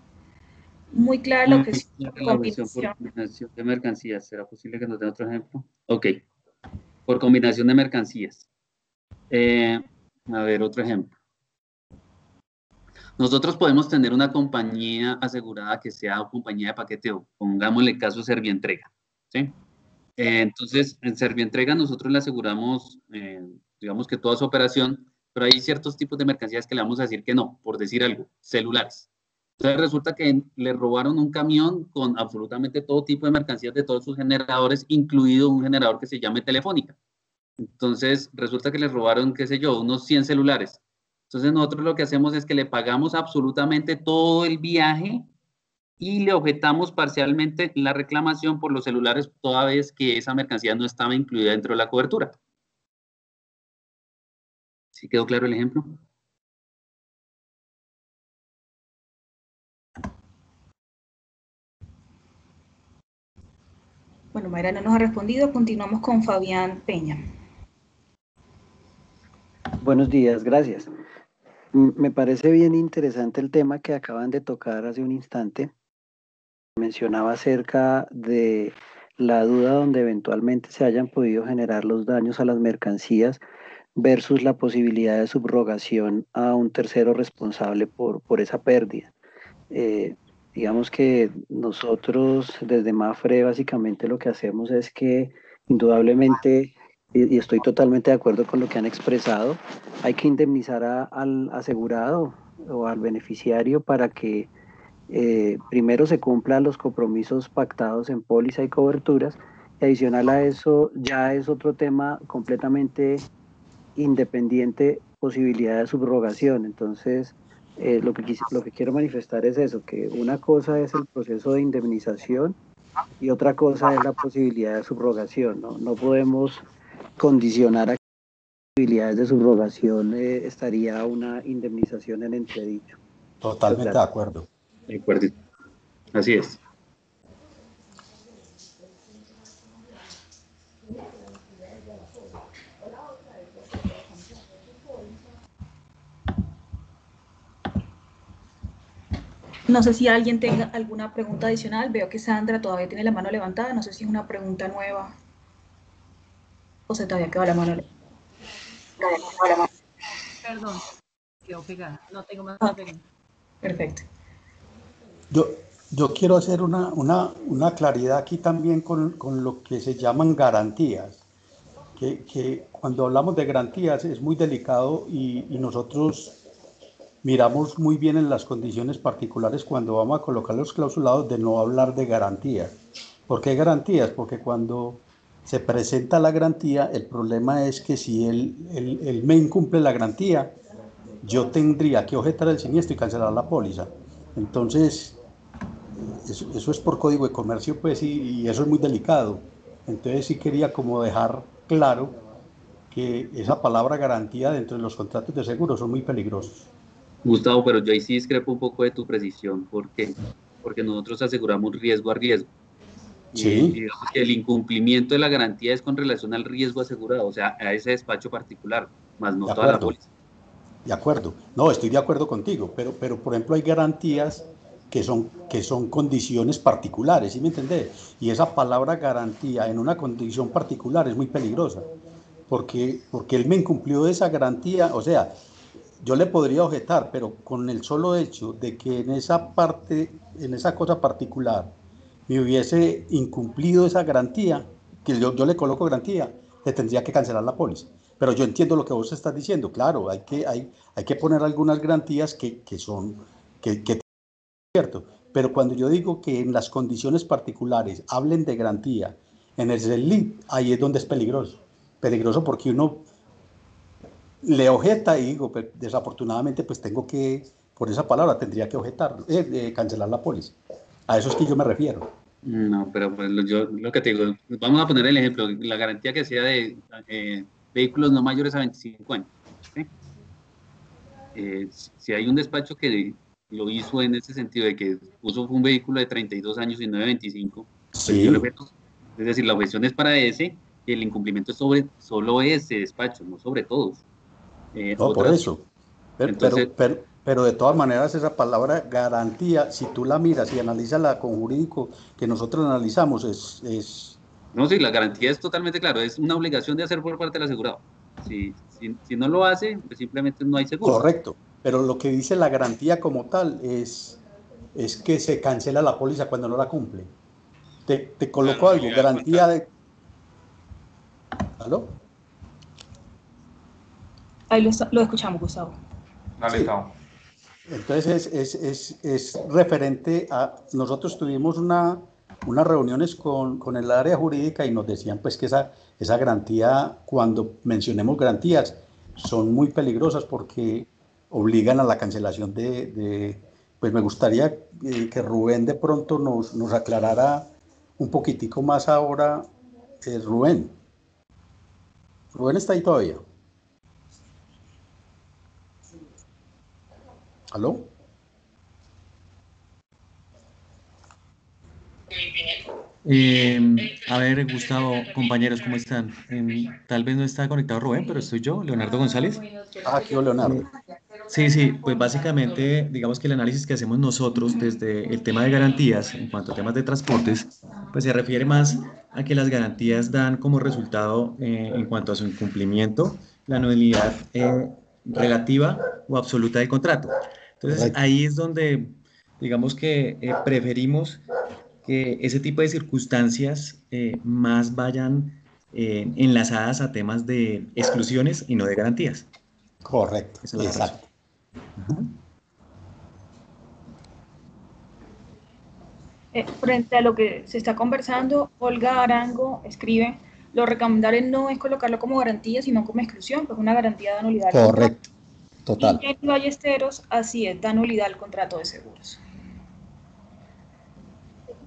muy clara la objeción por combinación de mercancías. ¿Será posible que nos dé otro ejemplo? Ok. Por combinación de mercancías. A ver, otro ejemplo. Nosotros podemos tener una compañía asegurada que sea compañía de paqueteo. Pongámosle el caso Servientrega, ¿sí? Entonces, en Servientrega nosotros le aseguramos, digamos que toda su operación, pero hay ciertos tipos de mercancías que le vamos a decir que no, por decir algo, celulares. Entonces resulta que le robaron un camión con absolutamente todo tipo de mercancías de todos sus generadores, incluido un generador que se llame Telefónica. Entonces resulta que le robaron, qué sé yo, unos 100 celulares. Entonces nosotros lo que hacemos es que le pagamos absolutamente todo el viaje y le objetamos parcialmente la reclamación por los celulares toda vez que esa mercancía no estaba incluida dentro de la cobertura. ¿Sí quedó claro el ejemplo? Bueno, Mayra no nos ha respondido. Continuamos con Fabián Peña. Buenos días, gracias. Me parece bien interesante el tema que acaban de tocar hace un instante. Mencionaba acerca de la duda donde eventualmente se hayan podido generar los daños a las mercancías versus la posibilidad de subrogación a un tercero responsable por esa pérdida. Digamos que nosotros desde Mapfre básicamente lo que hacemos es que indudablemente, y estoy totalmente de acuerdo con lo que han expresado, hay que indemnizar al asegurado o al beneficiario para que primero se cumplan los compromisos pactados en póliza y coberturas, y adicional a eso ya es otro tema completamente independiente, posibilidad de subrogación. Entonces, lo que quiero manifestar es eso, que una cosa es el proceso de indemnización y otra cosa es la posibilidad de subrogación, ¿no? No podemos condicionar a posibilidades de subrogación, estaría una indemnización en entredicho. Totalmente de acuerdo. De acuerdo. Así es. No sé si alguien tenga alguna pregunta adicional. Veo que Sandra todavía tiene la mano levantada. No sé si es una pregunta nueva o se todavía quedó la mano levantada. Perdón, quedó pegada. No tengo más preguntas. Perfecto. Yo quiero hacer una claridad aquí también con lo que se llaman garantías. Que cuando hablamos de garantías es muy delicado y nosotros miramos muy bien en las condiciones particulares cuando vamos a colocar los clausulados de no hablar de garantías. ¿Por qué garantías? Porque cuando se presenta la garantía, el problema es que si él me incumple la garantía, yo tendría que objetar el siniestro y cancelar la póliza. Entonces, eso es por código de comercio, pues, y eso es muy delicado. Entonces sí quería como dejar claro que esa palabra garantía dentro de los contratos de seguro son muy peligrosos. Gustavo, pero yo ahí sí discrepo un poco de tu precisión. ¿Por qué? Porque nosotros aseguramos riesgo a riesgo. Sí. Y digamos que el incumplimiento de la garantía es con relación al riesgo asegurado, o sea, a ese despacho particular, más no toda la póliza. De acuerdo. No, estoy de acuerdo contigo, pero por ejemplo hay garantías que son condiciones particulares, ¿sí me entendés? Y esa palabra garantía en una condición particular es muy peligrosa, porque él me incumplió esa garantía, o sea, yo le podría objetar, pero con el solo hecho de que en esa parte, en esa cosa particular, me hubiese incumplido esa garantía, que yo le coloco garantía, le tendría que cancelar la póliza. Pero yo entiendo lo que vos estás diciendo, claro, hay que poner algunas garantías que son cierto, pero cuando yo digo que en las condiciones particulares hablen de garantía, en el CELIP, ahí es donde es peligroso porque uno le objeta y digo, pues, desafortunadamente pues tengo que, por esa palabra tendría que objetar, cancelar la póliza. A eso es que yo me refiero. No, pero pues yo lo que te digo, vamos a poner el ejemplo, la garantía que sea de vehículos no mayores a 25 años. ¿Sí? Si hay un despacho que lo hizo en ese sentido de que puso un vehículo de 32 años y no de 25, sí. Pues yo le objeto. Es decir, la objeción es para ese y el incumplimiento es sobre solo ese despacho, no sobre todos. No, por eso. Entonces, pero de todas maneras esa palabra garantía, si tú la miras y analizas con jurídico que nosotros analizamos, es... No, sí, la garantía es totalmente claro, es una obligación de hacer por parte del asegurado. Si no lo hace, pues simplemente no hay seguro. Correcto, pero lo que dice la garantía como tal es que se cancela la póliza cuando no la cumple. Te coloco algo, garantía de... ¿Aló? Ahí lo escuchamos, Gustavo. Dale, sí. Entonces es referente a... Nosotros tuvimos unas reuniones con el área jurídica y nos decían pues que esa garantía, cuando mencionemos garantías, son muy peligrosas porque obligan a la cancelación pues me gustaría que Rubén de pronto nos aclarara un poquitico más ahora. Rubén está ahí todavía. ¿Aló? A ver, Gustavo, compañeros, ¿cómo están? Tal vez no está conectado Rubén, pero estoy yo, Leonardo González. Aquí, Leonardo. Sí, pues básicamente, digamos que el análisis que hacemos nosotros desde el tema de garantías, en cuanto a temas de transportes, pues se refiere más a que las garantías dan como resultado, en cuanto a su incumplimiento, la nulidad relativa o absoluta del contrato. Entonces, ahí es donde, digamos que preferimos que ese tipo de circunstancias más vayan enlazadas a temas de exclusiones y no de garantías. Correcto, exacto. Frente a lo que se está conversando, Olga Arango escribe, lo recomendable no es colocarlo como garantía, sino como exclusión, pues una garantía da nulidad al contrato. Correcto, total. Y Jenny Ballesteros, así es, da nulidad al contrato de seguros.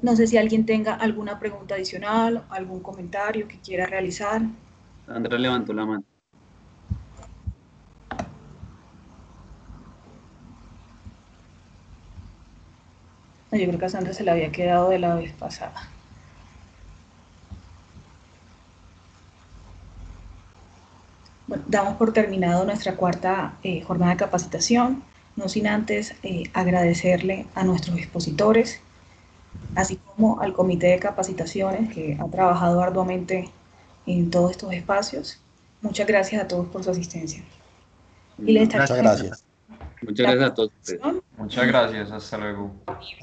No sé si alguien tenga alguna pregunta adicional, algún comentario que quiera realizar. Sandra levantó la mano. No, yo creo que a Sandra se le había quedado de la vez pasada. Bueno, damos por terminado nuestra cuarta jornada de capacitación, no sin antes agradecerle a nuestros expositores, así como al comité de capacitaciones que ha trabajado arduamente en todos estos espacios. Muchas gracias a todos por su asistencia. Y les Muchas gracias. Muchas gracias a todos ustedes. Muchas gracias, hasta luego.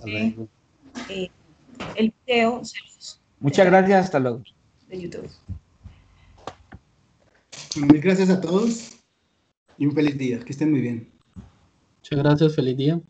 El video se los Muchas gracias, hasta luego. de YouTube. Mil gracias a todos y un feliz día. Que estén muy bien. Muchas gracias, feliz día.